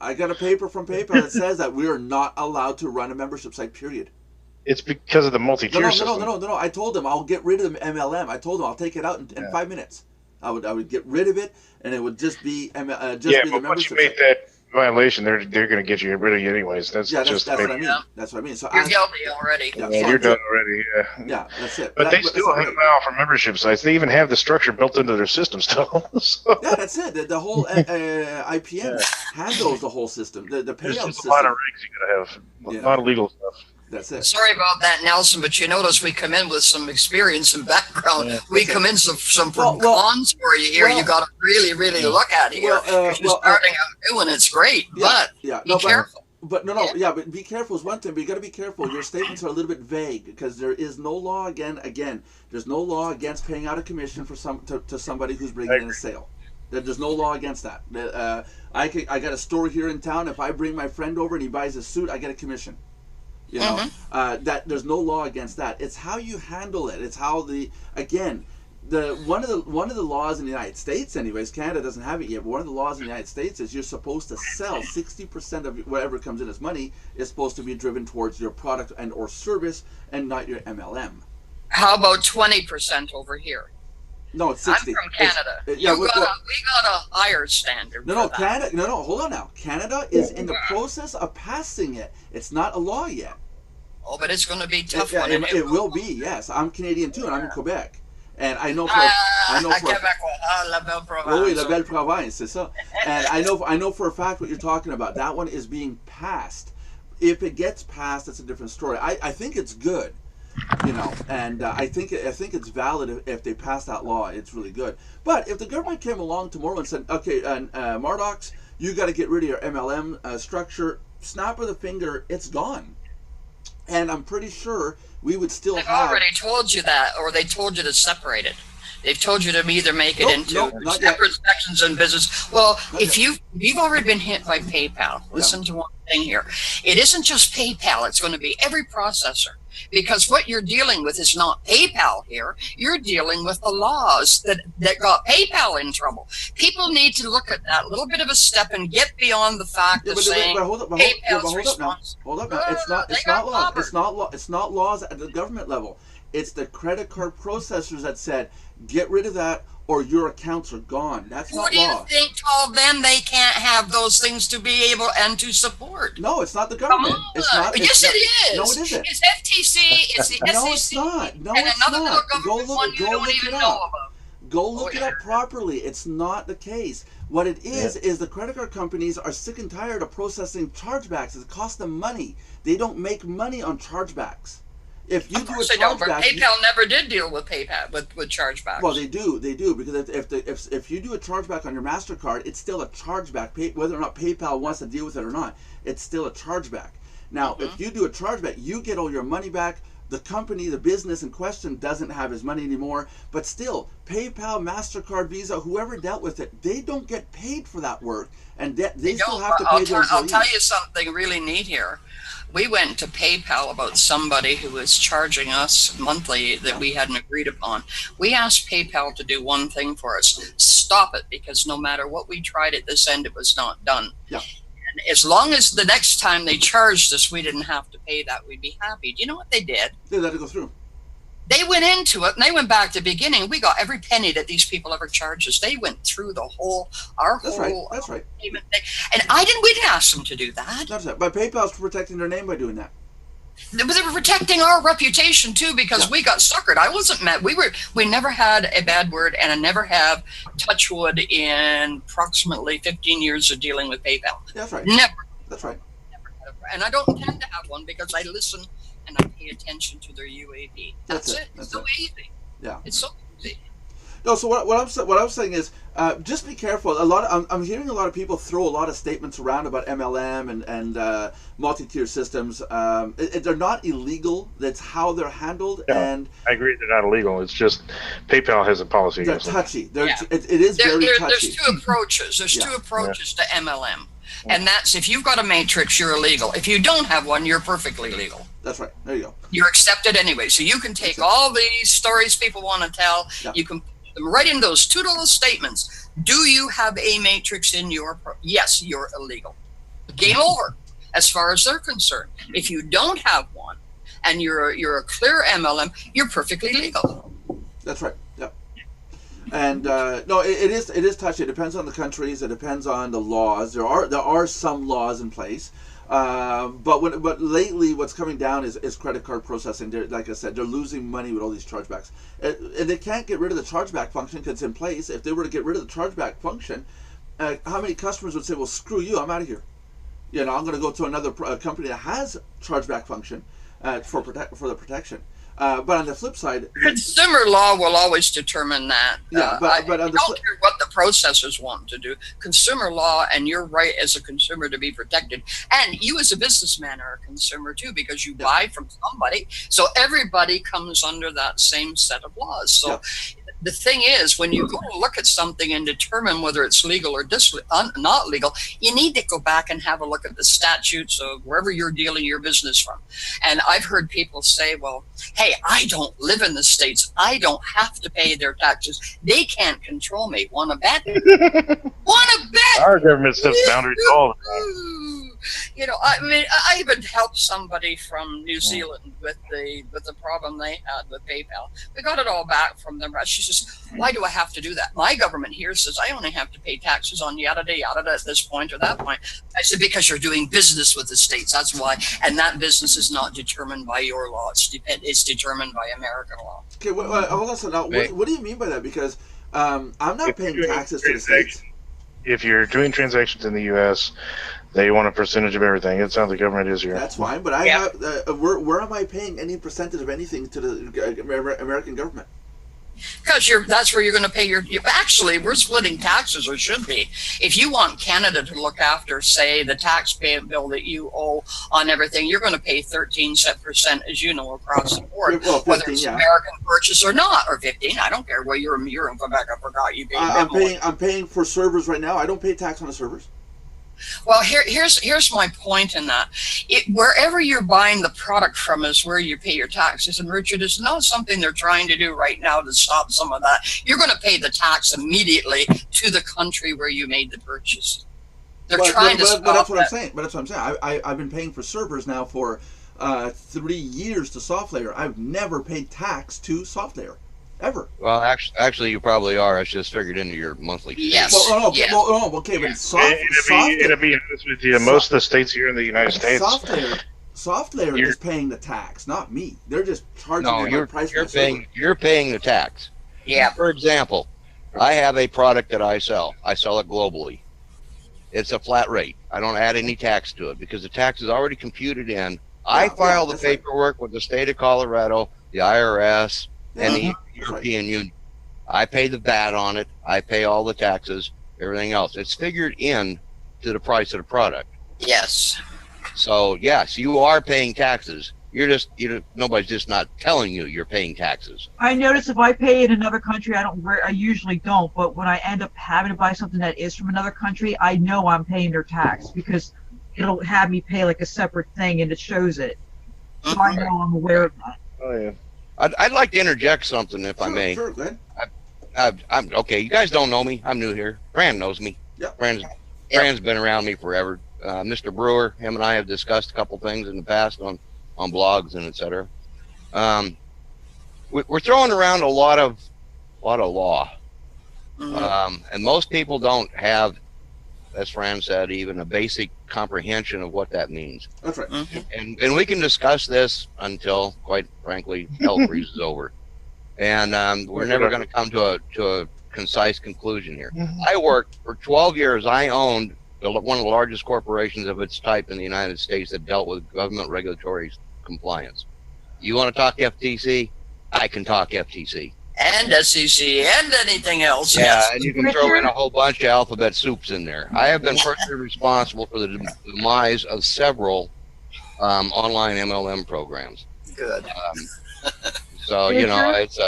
I got a paper from PayPal that says that we are not allowed to run a membership site, period. It's because of the multi-tier system. No. I told them I'll get rid of the MLM. I told them I'll take it out in 5 minutes. I would get rid of it, and it would just be the membership once you make that violation, they're going to get you rid of you anyways. That's what I mean. That's what I mean. So you're guilty already. You're done already. Yeah, that's it. But they still allow for membership sites. They even have the structure built into their system still. Yeah, that's it. The whole IPN handles the whole system. The payout There's system. a lot of rigs you got to have. A lot of legal stuff. That's it. Sorry about that, Nelson, but you notice we come in with some experience and background. Yeah, we come in some cons for you here. You got to really look at here. You're starting out new, and it's great, but be careful. But be careful is one thing, but you got to be careful. Your statements are a little bit vague because there is no law there's no law against paying out a commission for to somebody who's bringing in a sale. There's no law against that. I got a store here in town. If I bring my friend over and he buys a suit, I get a commission. You know, that there's no law against that. It's how you handle it. It's how one of the laws in the United States, anyways, Canada doesn't have it yet, but one of the laws in the United States is you're supposed to sell 60% of whatever comes in as money is supposed to be driven towards your product and or service and not your MLM. How about 20% over here? No, it's 60. I'm from Canada. We got a higher standard. No, Canada. No, hold on now. Canada is in the process of passing it. It's not a law yet. Oh, but it's going to be tough. It will be. Yes, I'm Canadian too, and I'm in Quebec. And I know for La Belle Province. Oui, la Belle Province, c'est ça. And I know for a fact what you're talking about. That one is being passed. If it gets passed, it's a different story. I think it's good, and I think it's valid if they pass that law. It's really good. But if the government came along tomorrow and said, okay, Mardox, you got to get rid of your MLM structure, snap of the finger, it's gone. And I'm pretty sure we would still They've have... already told you that, or they told you to separate it. They've told you to either make it into separate sections in business. Well, if you've already been hit by PayPal, listen to one thing here. It isn't just PayPal. It's going to be every processor. Because what you're dealing with is not PayPal here. You're dealing with the laws that got PayPal in trouble. People need to look at that little bit of a step and get beyond the fact of saying PayPal's responsible. Hold up now. It's not laws at the government level. It's the credit card processors that said, get rid of that or your accounts are gone. That's not law. Who do you think told them they can't have those things to be able and to support? No, it's not the government. It's not. Yes, it is. No, it isn't. It's FTC. It's the SEC. No, it's not. No, and it's another not. Go look it up. Go look it up properly. It's not the case. What it is the credit card companies are sick and tired of processing chargebacks. It costs them money. They don't make money on chargebacks. If you do a chargeback, PayPal never did deal with PayPal with chargebacks. Well, they do because if you do a chargeback on your MasterCard, it's still a chargeback. Whether or not PayPal wants to deal with it or not, it's still a chargeback. Now, if you do a chargeback, you get all your money back. The company, the business in question, doesn't have his money anymore. But still, PayPal, MasterCard, Visa, whoever dealt with it, they don't get paid for that work, and they still have to pay their employees. I'll tell you something really neat here. We went to PayPal about somebody who was charging us monthly that we hadn't agreed upon. We asked PayPal to do one thing for us: stop it, because no matter what we tried at this end, it was not done. Yeah. And as long as the next time they charged us, we didn't have to pay that, we'd be happy. Do you know what they did? They let it go through. They went into it and they went back to the beginning. We got every penny that these people ever charged us. They went through the whole That's right. payment thing. And we didn't ask them to do that. That's right. But PayPal's protecting their name by doing that. They were protecting our reputation too, because we got suckered. I wasn't mad. We never had a bad word, and I never have, touch wood, in approximately 15 years of dealing with PayPal. That's right. Never. That's right. Never had and I don't intend to have one because I listen and I pay attention to their UAB. That's it. It's so easy. Yeah. It's so easy. No, so what I'm saying is, just be careful. I'm hearing a lot of people throw a lot of statements around about MLM and multi-tier systems. They're not illegal. That's how they're handled. Yeah, and I agree, they're not illegal. It's just PayPal has a policy. They're touchy. It is very touchy. There's two approaches. There's two approaches to MLM, and that's if you've got a matrix, you're illegal. If you don't have one, you're perfectly legal. That's right. There you go. You're accepted anyway. So you can take all these stories people want to tell. Yeah. You can them right in those two little statements. Do you have a matrix in your yes, you're illegal. Game over as far as they're concerned. If you don't have one and you're a clear MLM, you're perfectly legal. That's right. Yep. And no, it is touchy. It depends on the countries. It depends on the laws. There are some laws in place. But lately, what's coming down is credit card processing. Like I said, they're losing money with all these chargebacks, and they can't get rid of the chargeback function because it's in place. If they were to get rid of the chargeback function, how many customers would say, "Well, screw you, I'm out of here. I'm going to go to another company that has chargeback function for the protection." But on the flip side, consumer law will always determine that. Yeah, but I don't care what the processors want to do. Consumer law, and you're right as a consumer to be protected, and you as a businessman are a consumer too, because you buy from somebody. So everybody comes under that same set of laws. So the thing is, when you go to look at something and determine whether it's legal or not legal, you need to go back and have a look at the statutes of wherever you're dealing your business from. And I've heard people say, well, hey, I don't live in the States. I don't have to pay their taxes. They can't control me. Want to bet? Want to bet? Our government sets boundaries all the time. You know, I mean, I even helped somebody from New Zealand with the problem they had with PayPal. We got it all back from them. She says, "Why do I have to do that? My government here says I only have to pay taxes on yada yada at this point or that point." I said, "Because you're doing business with the states. That's why, and that business is not determined by your law. It's determined by American law." Okay, hold on. So now, what do you mean by that? Because I'm not paying taxes to the states. If you're doing transactions in the U.S., they want a percentage of everything. It's how the government is here. That's fine, but I have. Where am I paying any percentage of anything to the American government? Because that's where you're going to pay your. Actually, we're splitting taxes, or should be. If you want Canada to look after, say, the tax bill that you owe on everything, you're going to pay 13% as you know across the board, Well, 15, whether it's American purchase or not, or 15. I don't care. Well, you're in Quebec. I forgot you pay. I'm paying for servers right now. I don't pay tax on the servers. Well, here's my point in that. Wherever you're buying the product from is where you pay your taxes. And Richard, it's not something they're trying to do right now to stop some of that. You're going to pay the tax immediately to the country where you made the purchase. They're trying to stop but that's what that. I'm saying. But that's what I'm saying. I've been paying for servers now for 3 years to SoftLayer. I've never paid tax to SoftLayer. Ever. Well, actually, you probably are. It's just figured into your monthly fee. Yes. Okay, but To be honest with you, most of the states here in the United States, SoftLayer is paying the tax, not me. They're just charging me my price. You're paying the tax. Yeah. For example, I have a product that I sell. I sell it globally. It's a flat rate. I don't add any tax to it because the tax is already computed in. I file the paperwork with the state of Colorado, the IRS, and the European Union. I pay the VAT on it. I pay all the taxes, everything else. It's figured in to the price of the product. Yes. So yes, you are paying taxes. Nobody's just not telling you you're paying taxes. I notice if I pay in another country, I usually don't, but when I end up having to buy something that is from another country, I know I'm paying their tax because it'll have me pay like a separate thing and it shows it. So I know I'm aware of that. oh yeah. I'd like to interject something, if I may. Sure, go ahead. I'm okay. You guys don't know me. I'm new here. Fran knows me. Yep. Fran's been around me forever. Mr. Brewer, him and I have discussed a couple things in the past on blogs and etc. We're throwing around a lot of law, and most people don't have, as Fran said, even a basic comprehension of what that means. That's right. And we can discuss this until, quite frankly, hell freezes over, and we're never going to come to a concise conclusion here. I worked for 12 years. I owned one of the largest corporations of its type in the United States that dealt with government regulatory compliance. You want to talk FTC? I can talk FTC. And SEC and anything else. Yeah, Yes. and you can throw in a whole bunch of alphabet soups in there. I have been personally responsible for the demise of several online MLM programs. Good. So it's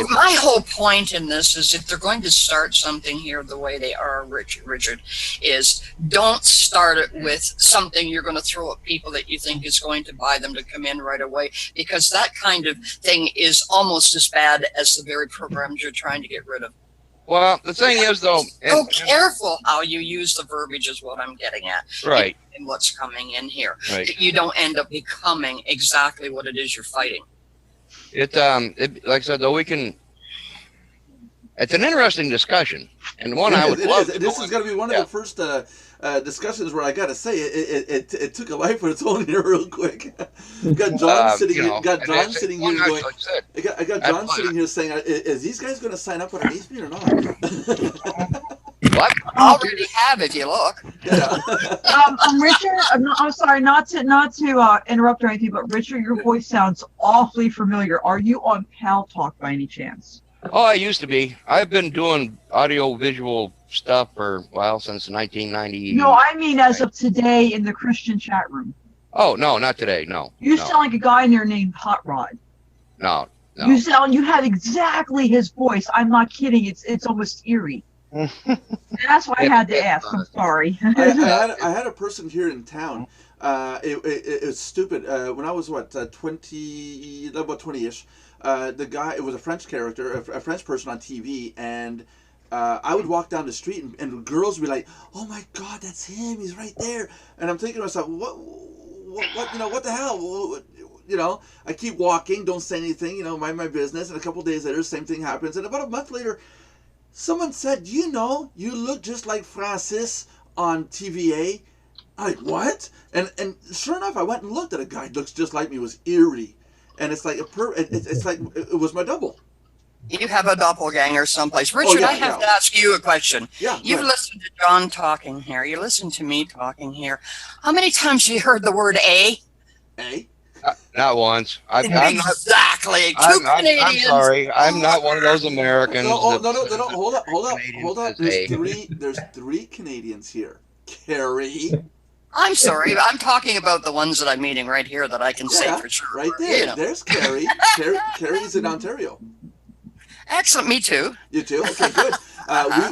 my whole point in this is if they're going to start something here the way they are, Richard, is don't start it with something you're going to throw at people that you think is going to buy them to come in right away, because that kind of thing is almost as bad as the very programs you're trying to get rid of. Well, the thing is, though, so careful how you use the verbiage is what I'm getting at. Right. And what's coming in here. Right. You don't end up becoming exactly what it is you're fighting. It like I said, though, it's an interesting discussion, and one I would love. This is going to be one of the first discussions where I got to say it took a life of its own here real quick. Got John sitting here. Got John sitting here going. I got John sitting here saying, "Is these guys going to sign up underneath me or not?" What? I already have if you look. Yeah. Richard, I'm sorry not to interrupt or anything, but Richard, your voice sounds awfully familiar. Are you on Pal Talk by any chance? Oh, I used to be. I've been doing audio visual stuff for since 1990. No, I mean as of today in the Christian chat room. Oh no, not today. No. You sound like a guy in there named Hot Rod. No. You have exactly his voice. I'm not kidding. It's almost eerie. That's why I had to ask. I'm sorry. I had a person here in town. It's stupid. When I was 20-ish, the guy, it was a French character, a French person on TV, and I would walk down the street and girls would be like, "Oh my God, that's him! He's right there!" And I'm thinking to myself, "What? What the hell?" I keep walking, don't say anything, mind my business. And a couple days later, same thing happens. And about a month later, someone said, "You look just like Francis on TVA." I'm like, what? And sure enough, I went and looked at a guy who looks just like me. It was eerie, and it's like it's like it was my double. You have a doppelganger someplace. Richard, I have to ask you a question. Yeah. You've listened to John talking here. You listened to me talking here. How many times have you heard the word A? A? Not once. Exactly. I'm sorry. I'm not one of those Americans. No. Hold up. There's three Canadians here. Carrie. I'm sorry. I'm talking about the ones that I'm meeting right here that I can say for sure. Right there. There's Carrie. Carrie's in Ontario. Excellent. Me too. You too? Okay, good.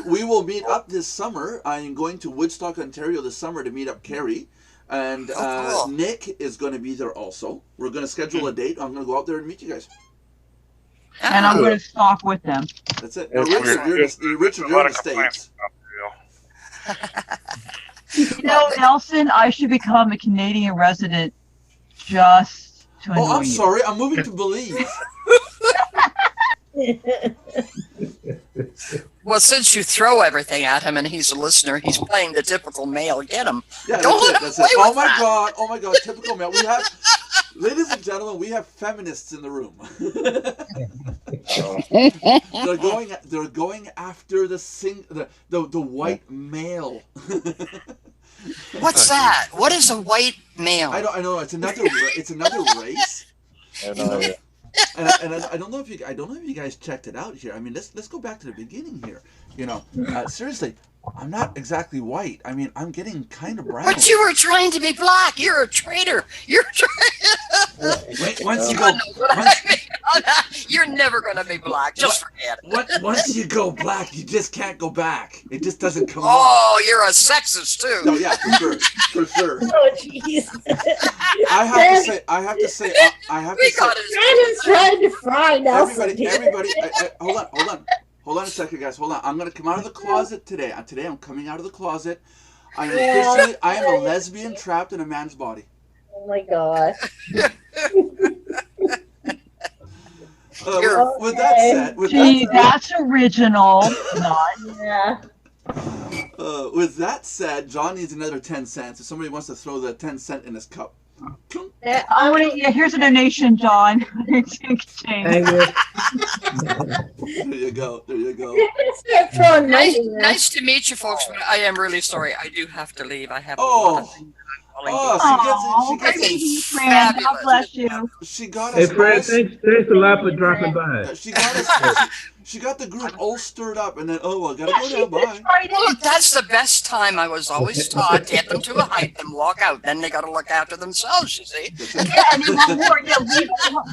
We will meet up this summer. I'm going to Woodstock, Ontario this summer to meet up Carrie. And cool. Nick is going to be there also. We're going to schedule a date. I'm going to go out there and meet you guys. And I'm going to stalk with them. That's it. Now, Richard, you're in the States. Nelson, I should become a Canadian resident just to annoy you. Oh, I'm sorry. I'm moving to Belize. Well, since you throw everything at him and he's a listener, he's playing the typical male. Get him. Yeah, Don't let him play with Oh that. my God, typical male. We have, ladies and gentlemen, we have feminists in the room. They're going after the white male. What's that? What is a white male? I know. It's another race. I know. And I don't know if you guys checked it out here. I mean, let's go back to the beginning here. Seriously, I'm not exactly white. I mean, I'm getting kind of brown. But you were trying to be black. You're a traitor. You're You're never gonna be black. Just forget it. Once you go black, you just can't go back. It just doesn't come off. Oh, you're a sexist too. No, yeah, for sure. Oh, jeez. I have to say. Brad is trying to fry Nelson. Everybody, hold on a second, guys. Hold on. I'm gonna come out of the closet today. Today, I'm coming out of the closet. I am a lesbian trapped in a man's body. Oh my God. With that said, that's original. Yeah. With that said, John needs another 10 cents. If somebody wants to throw the 10 cent in his cup. Here's a donation, John. There you go. Nice to meet you, folks. But I am really sorry. I do have to leave. I have a lot of things she gets Fran, God bless you. She got Hey, us. Fred, thanks a lot for dropping by. She got us. She got the group all stirred up, and then I gotta go now. Bye. Well, look, that's the best time. I was always taught to get them to a height and walk out. Then they got to look after themselves. You see. Yeah, and they want more. Yeah,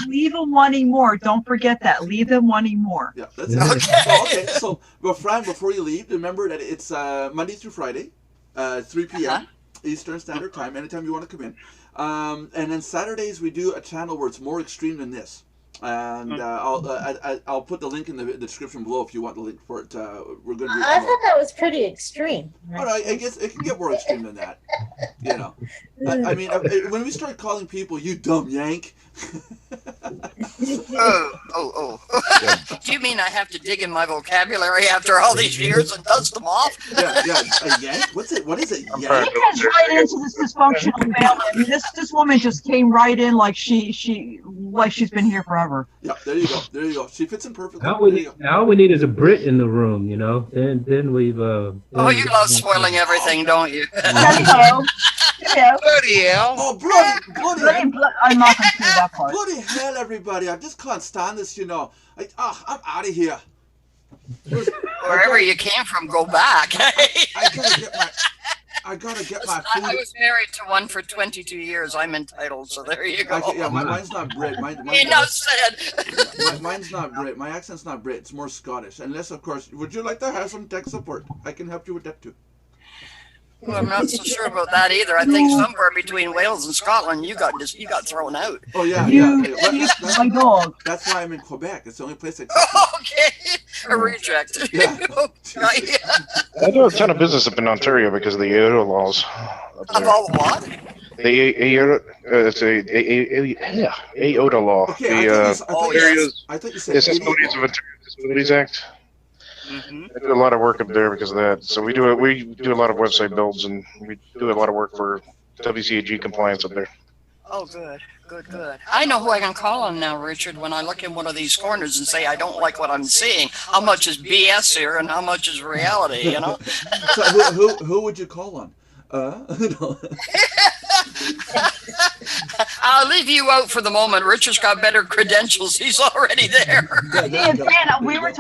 leave them wanting more. Don't forget that. Leave them wanting more. Yeah, that's it. Okay. So, but Fran, before you leave, remember that it's Monday through Friday, 3 p.m. Eastern Standard Time. Anytime you want to come in. And then Saturdays we do a channel where it's more extreme than this. And I'll put the link in the description below if you want the link for it. We're going to do it. I thought that was pretty extreme. All right, I guess it can get more extreme than that. I mean, when we start calling people "you dumb yank," Oh. Do you mean I have to dig in my vocabulary after all these years and dust them off? Yeah. A yank? What is it? Yank? She gets right into this dysfunctional family. I mean, this woman just came right in like she's been here forever. Yeah, there you go. She fits in perfectly. All we need is a Brit in the room, Then we've. You love spoiling everything, don't you? Hello. Bloody hell. Oh, bloody! I'm not going to say that part. Bloody hell, everybody! I just can't stand this. I'm out of here. Wherever you came from, go back. I gotta get my food. I was married to one for 22 years. I'm entitled, so there you go. Mine's not Brit. Mine's not Brit. My accent's not Brit. It's more Scottish. Unless, of course, would you like to have some tech support? I can help you with that too. Well, I'm not so sure about that either. I think somewhere between Wales and Scotland, you got thrown out. Oh yeah, You yeah. That's, my dog. that's why I'm in Quebec. It's the only place I accept me. Okay, a reject. Yeah. Right. I do a ton of business up in Ontario because of the AOTA laws. Up Of there. all what? The AOTA law. Okay, I thought you said Accessibilities of Ontario Disabilities Act. Mm-hmm. I do a lot of work up there because of that. So we do a lot of website builds, and we do a lot of work for WCAG compliance up there. Oh, good. I know who I can call on now, Richard, when I look in one of these corners and say I don't like what I'm seeing. How much is BS here and how much is reality, you know? So who would you call on? No. I'll leave you out for the moment. Richard's got better credentials. He's already there. Yeah, Fran, we were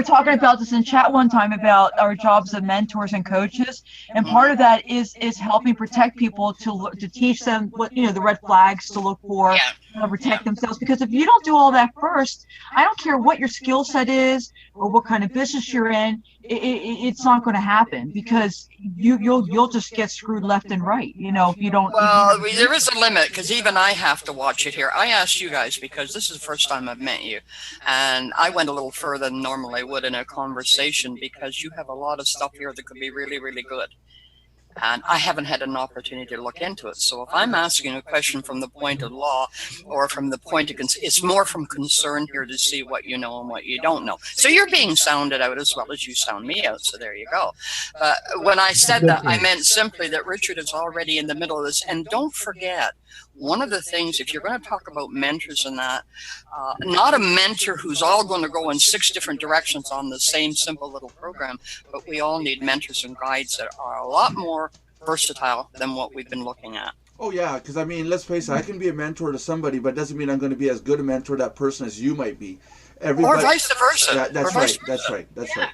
talking about this in chat one time about our jobs as mentors and coaches, and part of that is helping protect people to teach them what the red flags to look for, Yeah. how to protect themselves. Because if you don't do all that first, I don't care what your skill set is or what kind of business you're in, it's not going to happen because you'll just get screwed left and right. If you don't. Well, there is a limit because even I have to watch it here. I asked you guys because this is the first time I've met you, and I went a little further than normally I would in a conversation because you have a lot of stuff here that could be really, really good. And I haven't had an opportunity to look into it. So if I'm asking a question from the point of law or from the point of, it's more from concern here to see what you know and what you don't know. So you're being sounded out as well as you sound me out. So there you go. But when I said that, I meant simply that Richard is already in the middle of this. And don't forget, one of the things, if you're going to talk about mentors and that, not a mentor who's all going to go in 6 different directions on the same simple little program, but we all need mentors and guides that are a lot more versatile than what we've been looking at. Oh yeah, because I mean, let's face it, I can be a mentor to somebody, but it doesn't mean I'm going to be as good a mentor to that person as you might be. Or vice versa. Yeah, that's right. That's right.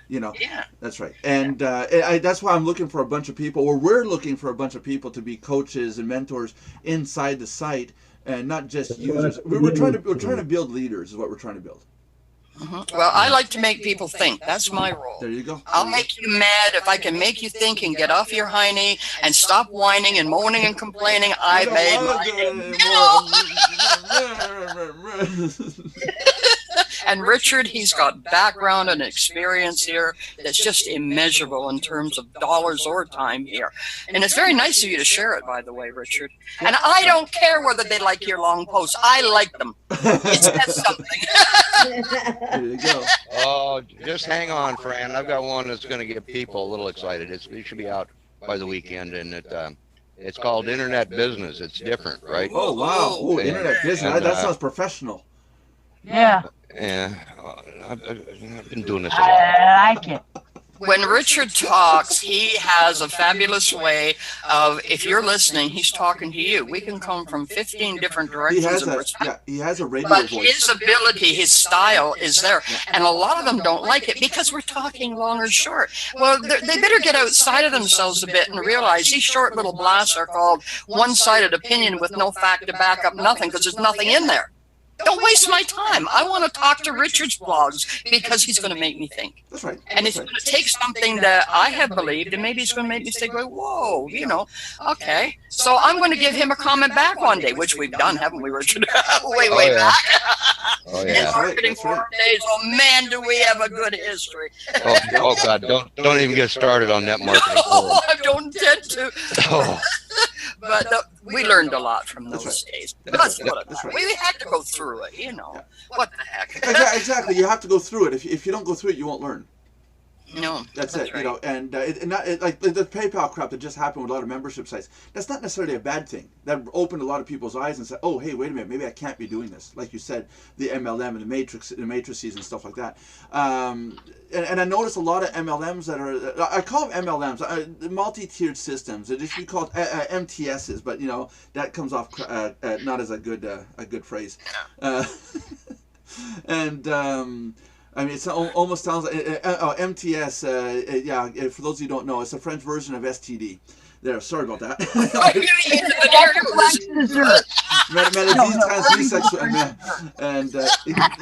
Yeah. That's right. And that's why I'm looking for a bunch of people, or we're looking for a bunch of people to be coaches and mentors inside the site, and not just users. We're trying to build leaders. Is what we're trying to build. Mm-hmm. Well, I like to make people think. That's my role. There you go. I'll make you mad if I can make you think and get off your hiney and stop whining and moaning and complaining. I made my. And Richard, he's got background and experience here that's just immeasurable in terms of dollars or time here. And it's very nice of you to share it, by the way, Richard. And I don't care whether they like your long posts. I like them. It says something. There you go. Oh, just hang on, Fran. I've got one that's going to get people a little excited. It should be out by the weekend, and it's called Internet Business. It's different, right? Oh wow! Oh, internet business. That sounds professional. Yeah. Yeah, I've been doing this a while. I like it. When Richard talks, he has a fabulous way of, if you're listening, he's talking to you. We can come from 15 different directions. He has a radio but voice. His ability, his style is there. And a lot of them don't like it because we're talking long or short. Well, they better get outside of themselves a bit and realize these short little blasts are called one-sided opinion with no fact to back up nothing because there's nothing in there. Don't waste my time. I want to talk to Richard's blogs because he's going to make me think. That's right. And it's going to take something that I have believed, and maybe it's going to make me say, whoa, okay. So I'm going to give him a comment back one day, which we've done, haven't we, Richard? way back. Oh, yeah. In marketing forum days. Oh, man, do we have a good history. Oh God, don't even get started on that marketing forum. No, I don't intend to. Oh. But we learned a lot from those days. Let's put it that way. right. We had to go through it, What the heck? Exactly. You have to go through it. If you don't go through it, you won't learn. No, that's it. Right. And like the PayPal crap that just happened with a lot of membership sites. That's not necessarily a bad thing. That opened a lot of people's eyes and said, "Oh, hey, wait a minute, maybe I can't be doing this." Like you said, the MLM and the matrices and stuff like that. And I noticed a lot of MLMs that are, I call them MLMs, multi-tiered systems. It should be called MTSs, but that comes off not as a good phrase. I mean, it almost sounds like MTS. For those who don't know, it's a French version of STD. There, sorry about that.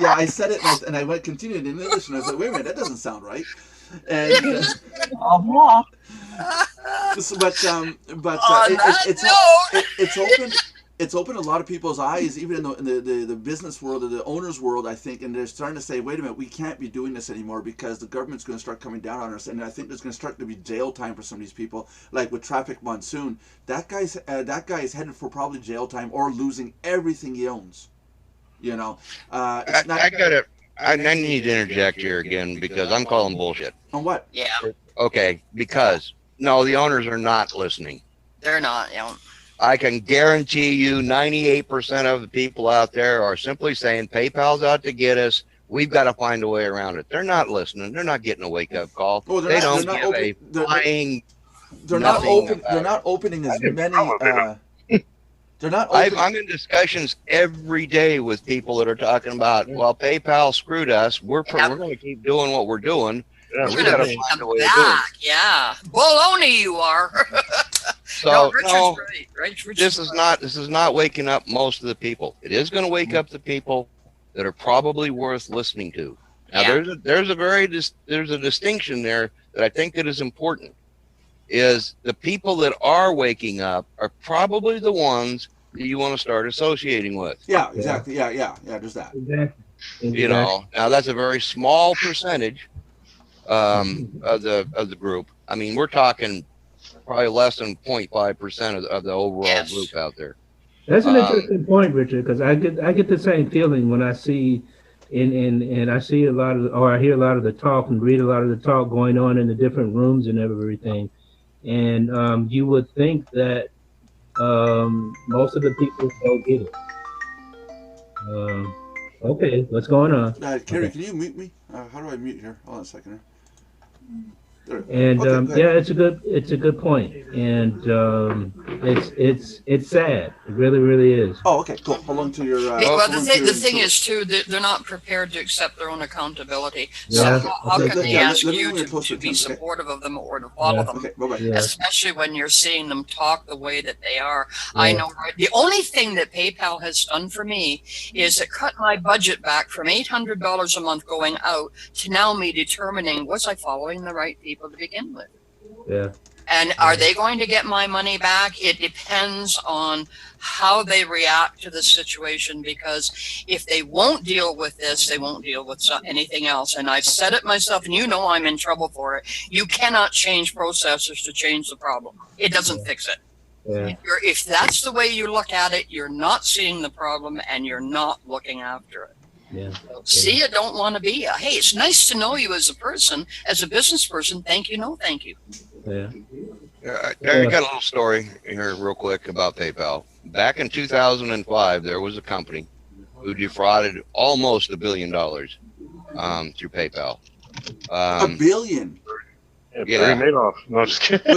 I said it and I continued in English and I was like, wait a minute, that doesn't sound right. And On that note. it's open. It's opened a lot of people's eyes, even in the business world, or the owners' world, I think, and they're starting to say, wait a minute, we can't be doing this anymore because the government's going to start coming down on us, and I think there's going to start to be jail time for some of these people, like with Traffic Monsoon. That guy is headed for probably jail time or losing everything he owns. You know, it's not. I need to interject here again because I'm calling bullshit. On what? Yeah, Okay, because no, the owners are not listening. they're not. You know. I can guarantee you 98% of the people out there are simply saying PayPal's out to get us. We've got to find a way around it. They're not listening. They're not getting a wake up call. Oh, They don't give a flying. They're not nothing open. about They're it. not opening as many. They're not I'm opening. in discussions every day with people that are talking about, well, PayPal screwed us. We're going to keep doing what we're doing. Yeah, We We're got gonna to come find a way of doing it. back. Yeah, baloney, you are. So Richard's no, right. Richard's this is not waking up most of the people. It is going to wake up the people that are probably worth listening to. Now Yeah. there's a distinction there that I think that is important. Is the people that are waking up are probably the ones that you want to start associating with. Yeah, exactly. Yeah. There's that. Exactly. You know, now that's a very small percentage of the group. I mean, we're talking probably less than 0.5% of the overall Yes. group out there. That's an interesting point, Richard, because I get the same feeling when I see and I see a lot of, or I hear a lot of the talk and read a lot of the talk going on in the different rooms and everything. And you would think that most of the people don't get it. Okay, what's going on? Carrie, Okay. can you mute me? How do I mute here? Hold on a second here. There. And Okay, go ahead. yeah, it's a good point, and it's sad. It really is. Oh, okay, cool. Hold on to your. well, the thing is too that they're not prepared to accept their own accountability. Yeah. So how Okay, can let- they yeah, ask let me you bring it to closer be to him, okay? supportive of them or to follow Yeah. them? Okay, bye bye. Yeah. Especially when you're seeing them talk the way that they are. I know, right? The only thing that PayPal has done for me is it cut my budget back from $800 a month going out to now me determining, was I following the right people to begin with? Yeah. And are they going to get my money back? It depends on how they react to the situation, because if they won't deal with this, they won't deal with anything else. And I've said it myself, and you know I'm in trouble for it. You cannot change processors to change the problem. It doesn't fix it. Yeah. If that's the way you look at it, you're not seeing the problem and you're not looking after it. Yeah. See, you don't want to be hey, it's nice to know you as a person, as a business person. Thank you, no thank you. Yeah. I got a little story here real quick about PayPal. Back in 2005, there was a company who defrauded almost $1 billion through PayPal. $1 billion. Yeah. Barry Madoff. No, just kidding.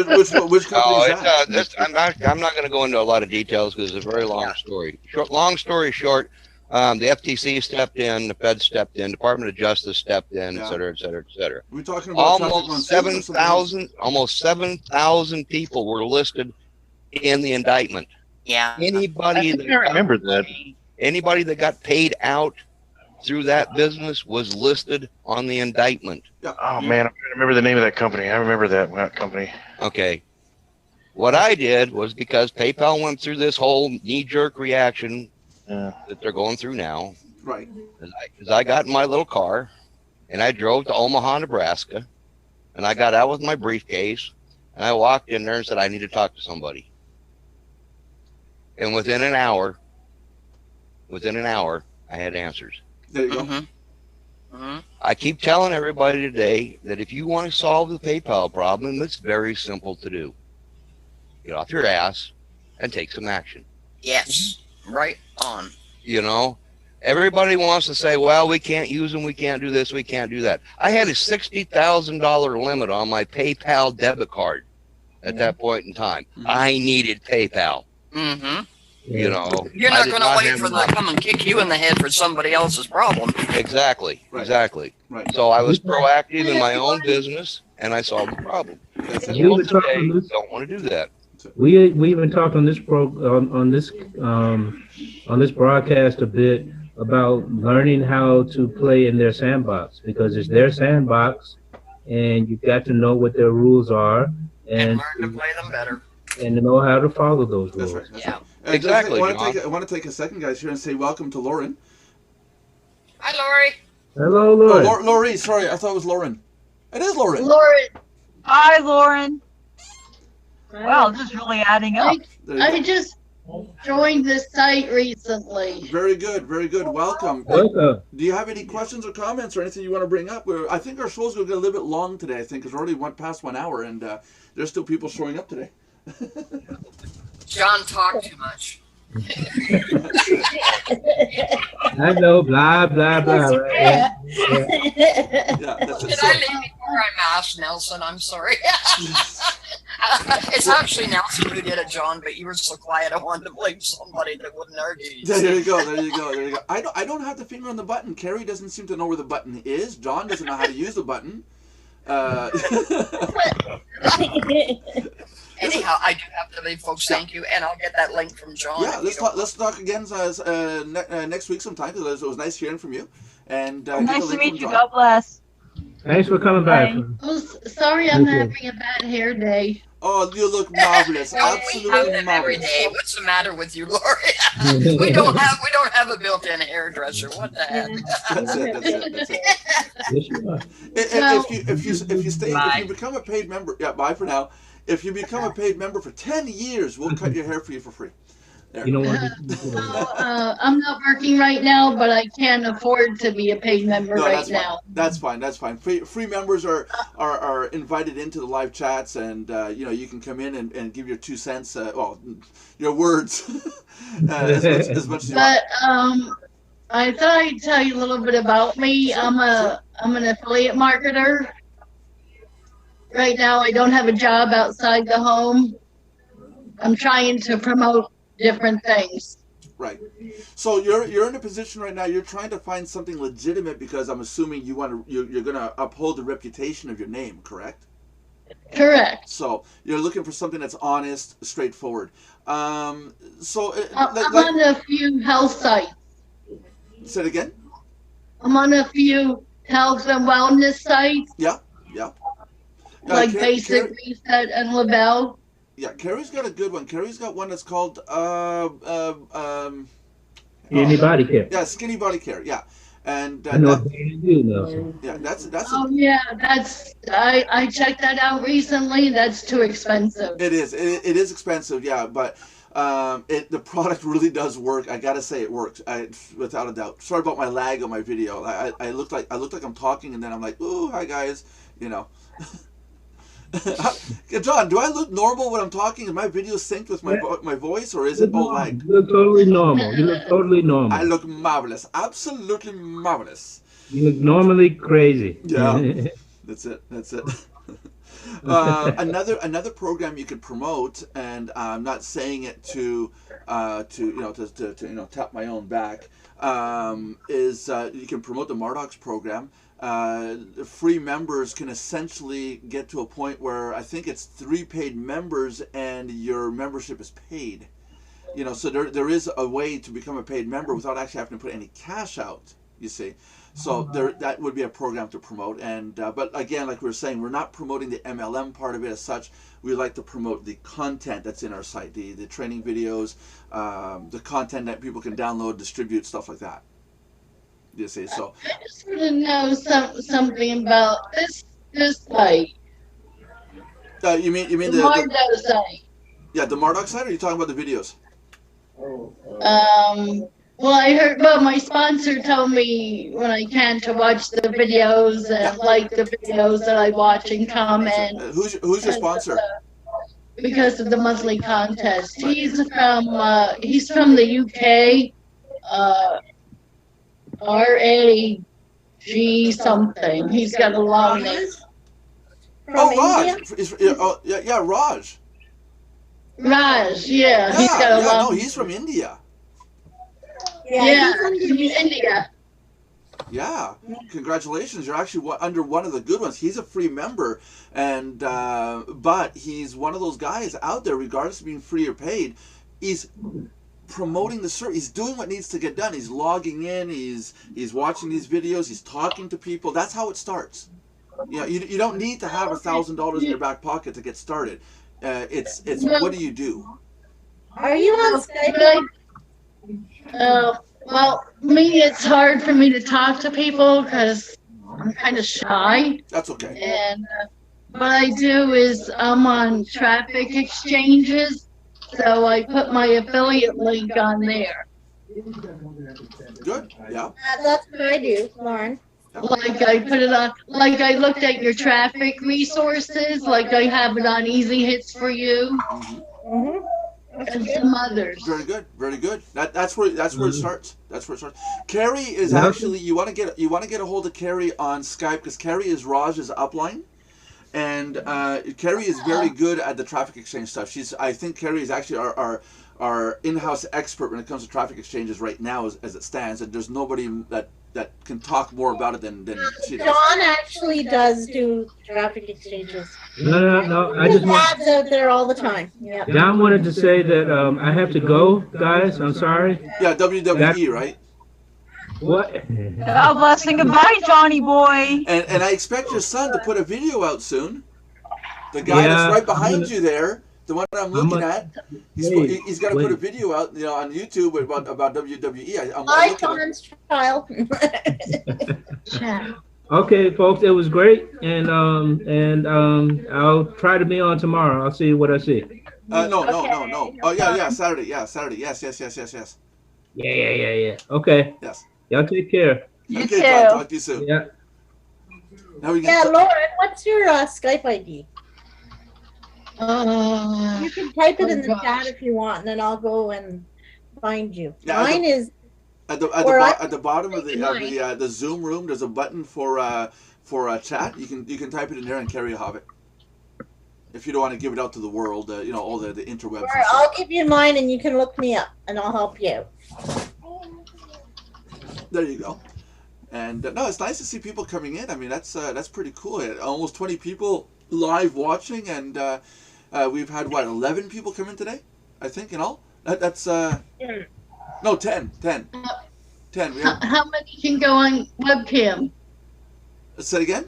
Which company is that? I'm not going to go into a lot of details because it's a very long story. Long story short, the FTC stepped in, the Fed stepped in, Department of Justice stepped in, et cetera, et cetera, et cetera. We're talking about Almost 7,000 people were listed in the indictment. Yeah. Anybody I think I remember that. Anybody that got paid out through that business was listed on the indictment. Oh man, I'm trying to remember the name of that company. I remember that company. Okay. What I did was, because PayPal went through this whole knee-jerk reaction that they're going through now. Right. Is I got in my little car and I drove to Omaha, Nebraska, and I got out with my briefcase and I walked in there and said, I need to talk to somebody. And within an hour, I had answers. There you go. Mm-hmm. Mm-hmm. I keep telling everybody today that if you want to solve the PayPal problem, it's very simple to do. Get off your ass and take some action. Yes. Right on. You know, everybody wants to say, well, we can't use them, we can't do this, we can't do that. I had a $60,000 limit on my PayPal debit card at that point in time. I needed PayPal. Mm-hmm. You know, You're not going to wait for them to come and kick you in the head for somebody else's problem. Exactly. Right. Exactly. Right. So I was proactive in my own business and I solved the problem. That's it. You People were talking today this- don't want to do that. We even talked on this on this broadcast a bit about learning how to play in their sandbox, because it's their sandbox and you've got to know what their rules are And learn to play them better. And to know how to follow those That's rules. right. That's Yeah. right. Exactly, I want to take a second, guys, here and say welcome to Lauren. Hi, Lori. Hello, Oh, Lord. Lori. Sorry, I thought it was Lauren. It is Lauren. Lauren, Hi, Lauren. Wow, this is really adding up. There you I go. just joined this site recently. Very good. Very good. Welcome. Welcome. Do you have any questions or comments or anything you want to bring up? I think our show's going to get a little bit long today. I think it's already went past 1 hour, and there's still people showing up today. John talked too much. I know, blah, blah, blah. Right? Yeah. Yeah, that's it. Did So, I leave before I asked Nelson? I'm sorry. It's actually Nelson who did it, John, but you were so quiet. I wanted to blame somebody that wouldn't argue. there you go. There you go. There you go. I don't have the finger on the button. Carrie doesn't seem to know where the button is. John doesn't know how to use the button. Anyhow, I do have to leave, folks. Thank you, and I'll get that link from John. Yeah, let's talk again next week sometime, because it was nice hearing from you. And get Nice the to link meet from you. John. God bless. Thanks for coming back. Bye. Oh, sorry, I'm Thank you. having a bad hair day. Oh, you look marvelous. We have Absolutely them every marvelous. day. What's the matter with you, Lori? we don't have a built-in hairdresser. What the heck? That's it. That's it. Yes, you are. If you Bye. become a paid member, yeah, bye for now. If you become a paid member for 10 years, we'll cut your hair for you for free. There. You don't want I'm not working right now, but I can't afford to be a paid member No, right that's fine. now. That's fine. That's fine. Free members are invited into the live chats, and you can come in and give your 2 cents. Your words as much as you want. But I thought I'd tell you a little bit about me. I'm an affiliate marketer. Right now, I don't have a job outside the home. I'm trying to promote different things. Right. So you're in a position right now. You're trying to find something legitimate, because I'm assuming you're going to uphold the reputation of your name, correct? Correct. So you're looking for something that's honest, straightforward. I'm on a few health sites. Say it again. I'm on a few health and wellness sites, Yeah. like Basic Reset and Labelle. Yeah, Carrie's got a good one. Carrie's got one that's called Skinny body care. yeah, Skinny Body Care. Yeah, and I know what you do, Nelson. yeah, that's Oh yeah, I checked that out recently. That's too expensive. it is expensive. Yeah, but the product really does work. I gotta say it works. Without a doubt. Sorry about my lag on my video. I look like I'm talking, and then I'm like, ooh, hi guys, John, do I look normal when I'm talking? Is my video synced with my voice, or is it all lagged? You look totally normal. You look totally normal. I look marvelous, absolutely marvelous. You look normally crazy. Yeah. That's it. Another program you could promote, and I'm not saying it to tap my own back, is you can promote the Mardox program. Free members can essentially get to a point where I think it's 3 paid members and your membership is paid. So there is a way to become a paid member without actually having to put any cash out, you see. So that would be a program to promote. And but again, like we were saying, we're not promoting the MLM part of it as such. We like to promote the content that's in our site, the training videos, the content that people can download, distribute, stuff like that. You see, so I just want to know something about this site. you mean The Mardox site. yeah, the Mardox site, or are you talking about the videos? Well, I heard, well, my sponsor told me when I can to watch the videos and like the videos that I watch and comment. Who's your sponsor? Because of the monthly contest. He's from the UK. RAG something. He's got a long name. Raj. Yeah, Raj. Raj, yeah. He's got a long. No, he's from India. Yeah, he's from India. Yeah, congratulations. You're actually under one of the good ones. He's a free member, and but he's one of those guys out there, regardless of being free or paid. He's promoting the service. He's doing what needs to get done. He's logging in. He's watching these videos. He's talking to people. That's how it starts. Yeah, you don't need to have $1,000 in your back pocket to get started. It's what do you do? Are you on Skype? Well, me, it's hard for me to talk to people because I'm kind of shy. That's okay. And what I do is I'm on traffic exchanges, so I put my affiliate link on there. Good. Yeah. That's what I do, Lauren. Like I put it on, like I looked at your traffic resources, like I have it on Easy Hits for You and some others. Very good. Very good. That's where it starts. That's where it starts. Carrie is Yeah. actually you want to get a hold of Carrie on Skype because Carrie is Raj's upline. And Carrie is very good at the traffic exchange stuff. I think Carrie is actually our in-house expert when it comes to traffic exchanges right now as it stands. And there's nobody that can talk more about it than she does. John actually does do traffic exchanges. No. I There's just want. ads out there all the time. Yeah. John wanted to say that I have to go, guys. I'm sorry. Yeah, WWE, right? What? God bless and goodbye, Johnny boy. And I expect your son to put a video out soon. The guy Yeah, that's right behind I'm gonna- you there, the one that I'm looking at, he's got to put a video out, on YouTube about WWE. I'm Hi, looking at. John's child. Okay, folks, it was great, and I'll try to be on tomorrow. I'll see what I see. No. Oh yeah, Saturday. Yeah, Saturday. Yes. Yeah. Okay, Yes. y'all take care. You Okay, too. John, talk to you soon. Yeah. Now we Yeah, can. Lauren, what's your Skype ID? Uh, You can type it in the gosh. chat if you want, and then I'll go and find you. Yeah, Mine is At the bottom of the Zoom room, there's a button for chat. You can type it in there and Carrie will have it. If you don't want to give it out to the world, all the interwebs. or I'll give you mine, and you can look me up, and I'll help you. There you go. And no, it's nice to see people coming in. I mean, that's pretty cool. Almost 20 people live watching, and we've had 11 people come in today, I think, in all. That's no 10. 10. We have, how many can go on webcam? say it again.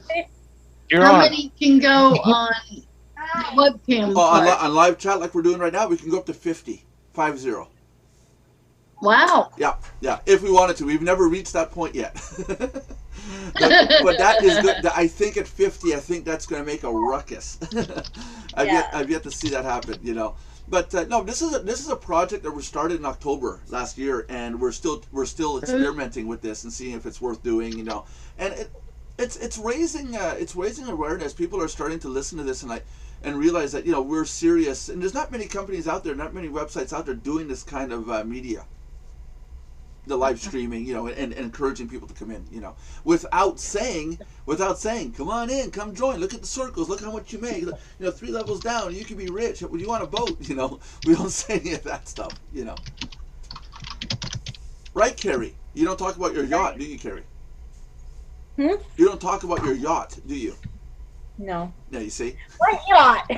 You're How on. many can go on the webcam? part? On live chat like we're doing right now, we can go up to 50. 50. Wow. Yeah, if we wanted to. We've never reached that point yet. but that is good. I think at 50, I think that's going to make a ruckus. I've yet to see that happen, But no, this is a project that was started in October last year, and we're still experimenting with this and seeing if it's worth doing, And it's raising awareness. People are starting to listen to this and realize that we're serious. And there's not many companies out there, not many websites out there doing this kind of media. The live streaming, and encouraging people to come in, without saying, come on in, come join, look at the circles, look how much you make, 3 levels down, you can be rich, would you want a boat, we don't say any of that stuff, Right, Carrie? You don't talk about your yacht, do you, Carrie? You don't talk about your yacht, do you? No. Yeah, you see? What yacht?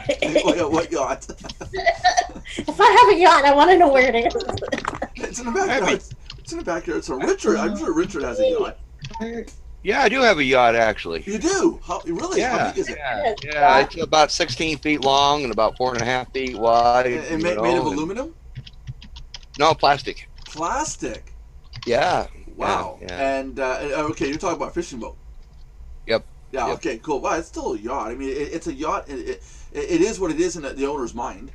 What yacht? If I have a yacht, I want to know where it is. It's in the backyard. It's in the backyard. So Richard, I'm sure Richard has a yacht. Yeah, I do have a yacht actually. You do? Really? How Yeah, big is it? yeah, it's about 16 feet long and about 4.5 feet wide. And made of aluminum? No, plastic. Plastic. Yeah. Wow. Yeah. And okay, you're talking about fishing boat. Yep. Yeah. Yep. Okay. Cool. Well, it's still a yacht. I mean, it's a yacht. It is what it is in the owner's mind.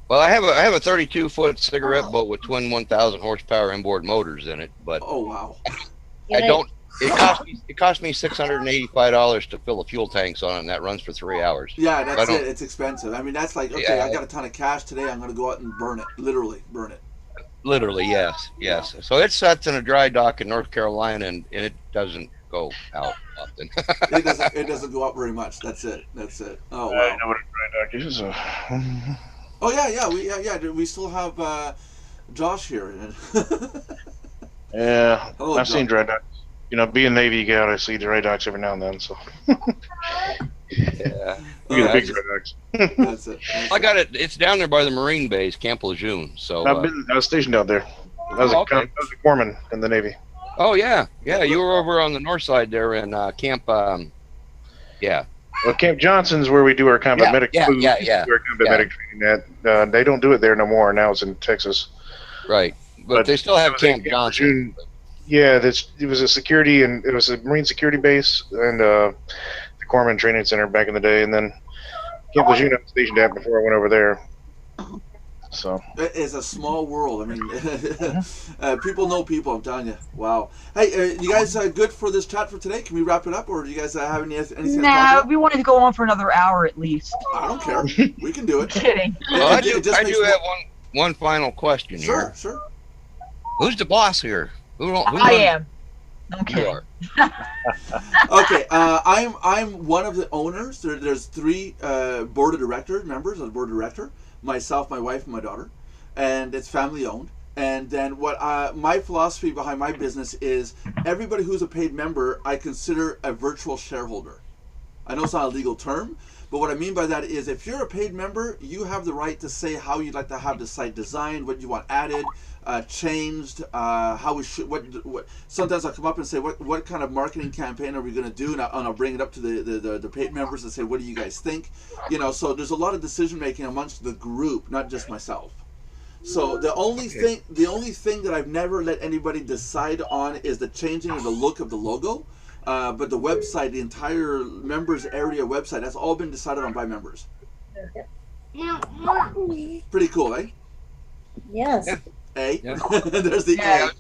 Well, I have a 32-foot cigarette boat with twin 1,000 horsepower inboard motors in it, but Oh wow. I don't. It cost me $685 to fill the fuel tanks on it, and that runs for 3 hours. Yeah, that's don't- it. It's expensive. I mean, that's like okay, Yeah. I got a ton of cash today. I'm gonna go out and burn it. Literally burn it. Literally, yes. So it sits in a dry dock in North Carolina, and it doesn't go out often. It doesn't go up very much. That's it. Oh I wow. know what a dry dock is. Oh yeah. We still have Josh here. Yeah, Hello, I've seen dry docks. Being Navy guy, I see dry docks every now and then. So Yeah. we get Oh, big dry docks. That's it. I got it. It's down there by the Marine base, Camp Lejeune. So. I was stationed out there. I was, Okay. I was a corpsman in the Navy. Oh yeah. You were over on the north side there in Camp. Yeah. Well, Camp Johnson's where we do our combat medic. Yeah. Do our combat medic training at. They don't do it there no more. Now it's in Texas. Right. But they still have Camp Johnson. Yeah, it was a security, and it was a Marine security base and the Corpsman Training Center back in the day, and then Camp Lejeune I was stationed at before I went over there. So it is a small world. I mean, people know people. I'm telling you. Wow. Hey, you guys good for this chat for today? Can we wrap it up, or do you guys have anything? Nah, we wanted to go on for another hour at least. I don't care. We can do it. Kidding. Well, I do have one final question here. Sure. Who's the boss here? I am. I'm kidding. Okay, I'm one of the owners. There's 3 board of director members of the board of director. Myself, my wife, and my daughter, and it's family owned. And then what my philosophy behind my business is everybody who's a paid member I consider a virtual shareholder. I know it's not a legal term, but what I mean by that is if you're a paid member, you have the right to say how you'd like to have the site designed, what you want added, changed, how we should, what. Sometimes I'll come up and say, what kind of marketing campaign are we going to do, and I'll bring it up to the paid members and say, what do you guys think? You know, so there's a lot of decision making amongst the group, not just myself. So the only thing that I've never let anybody decide on is the changing of the look of the logo. But the website, the entire members area website, that's all been decided on by members. Pretty cool, eh? Yes. Yeah. Eh? Yeah. There's the I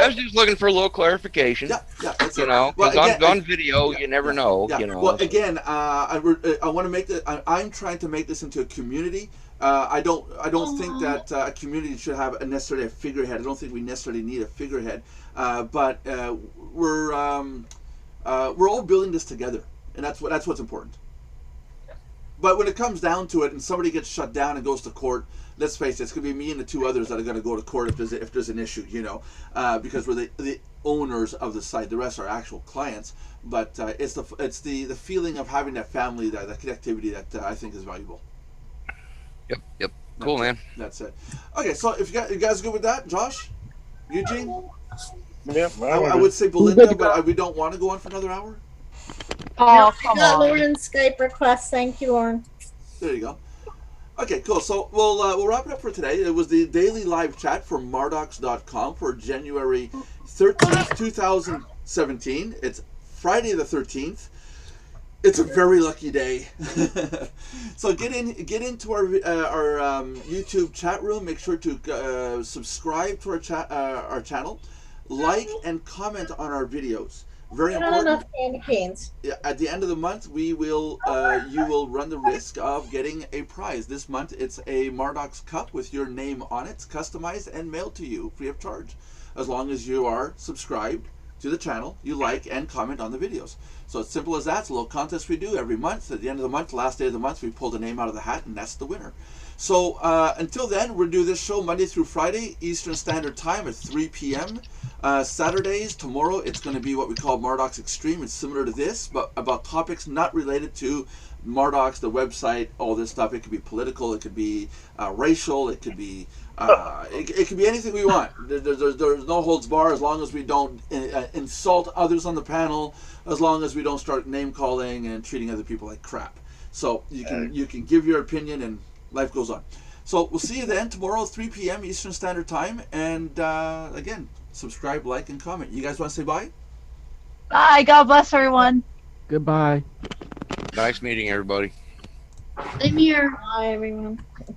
was just looking for a little clarification. Yeah, that's you it. know, Well, because again, on video, you never know. Yeah. You know. Well, again, I want to make I'm trying to make this into a community. I don't think that a community should have necessarily a figurehead. I don't think we necessarily need a figurehead. But we're all building this together, and that's what's important. But when it comes down to it, and somebody gets shut down and goes to court, let's face it, it's going to be me and the 2 others that are going to go to court if there's an issue, you know, because we're the owners of the site. The rest are actual clients. But it's the feeling of having that family, that connectivity that I think is valuable. Yep. Cool, man. That's it. Okay, so if you guys good with that, Josh, Eugene? yeah, I would say Belinda, but we don't want to go on for another hour. Oh, I come got on. Lauren's Skype request. Thank you, Lauren. There you go. Okay, cool. So we'll wrap it up for today. It was the daily live chat for Mardox.com for January 13th, 2017. It's Friday the 13th. It's a very lucky day. So get into our YouTube chat room. Make sure to subscribe to our channel, like and comment on our videos. Very important. Not enough candy canes. At the end of the month, you will run the risk of getting a prize. This month, it's a Mardox cup with your name on it, customized and mailed to you free of charge, as long as you are subscribed to the channel, you like and comment on the videos. So it's simple as that. It's a little contest we do every month. At the end of the month, last day of the month, we pull the name out of the hat, and that's the winner. So until then, we'll do this show Monday through Friday, Eastern Standard Time at 3 p.m. Saturdays, tomorrow, it's going to be what we call Mardox Extreme. It's similar to this, but about topics not related to Mardox, the website, all this stuff. It could be political, it could be racial, it could be it could be anything we want. There's no holds bar, as long as we don't insult others on the panel, as long as we don't start name calling and treating other people like crap. So you can give your opinion and life goes on. So we'll see you then tomorrow, 3 p.m. Eastern Standard Time. And again, subscribe, like, and comment. You guys want to say bye? Bye. God bless everyone. Goodbye. Nice meeting everybody. Same here. Bye, everyone.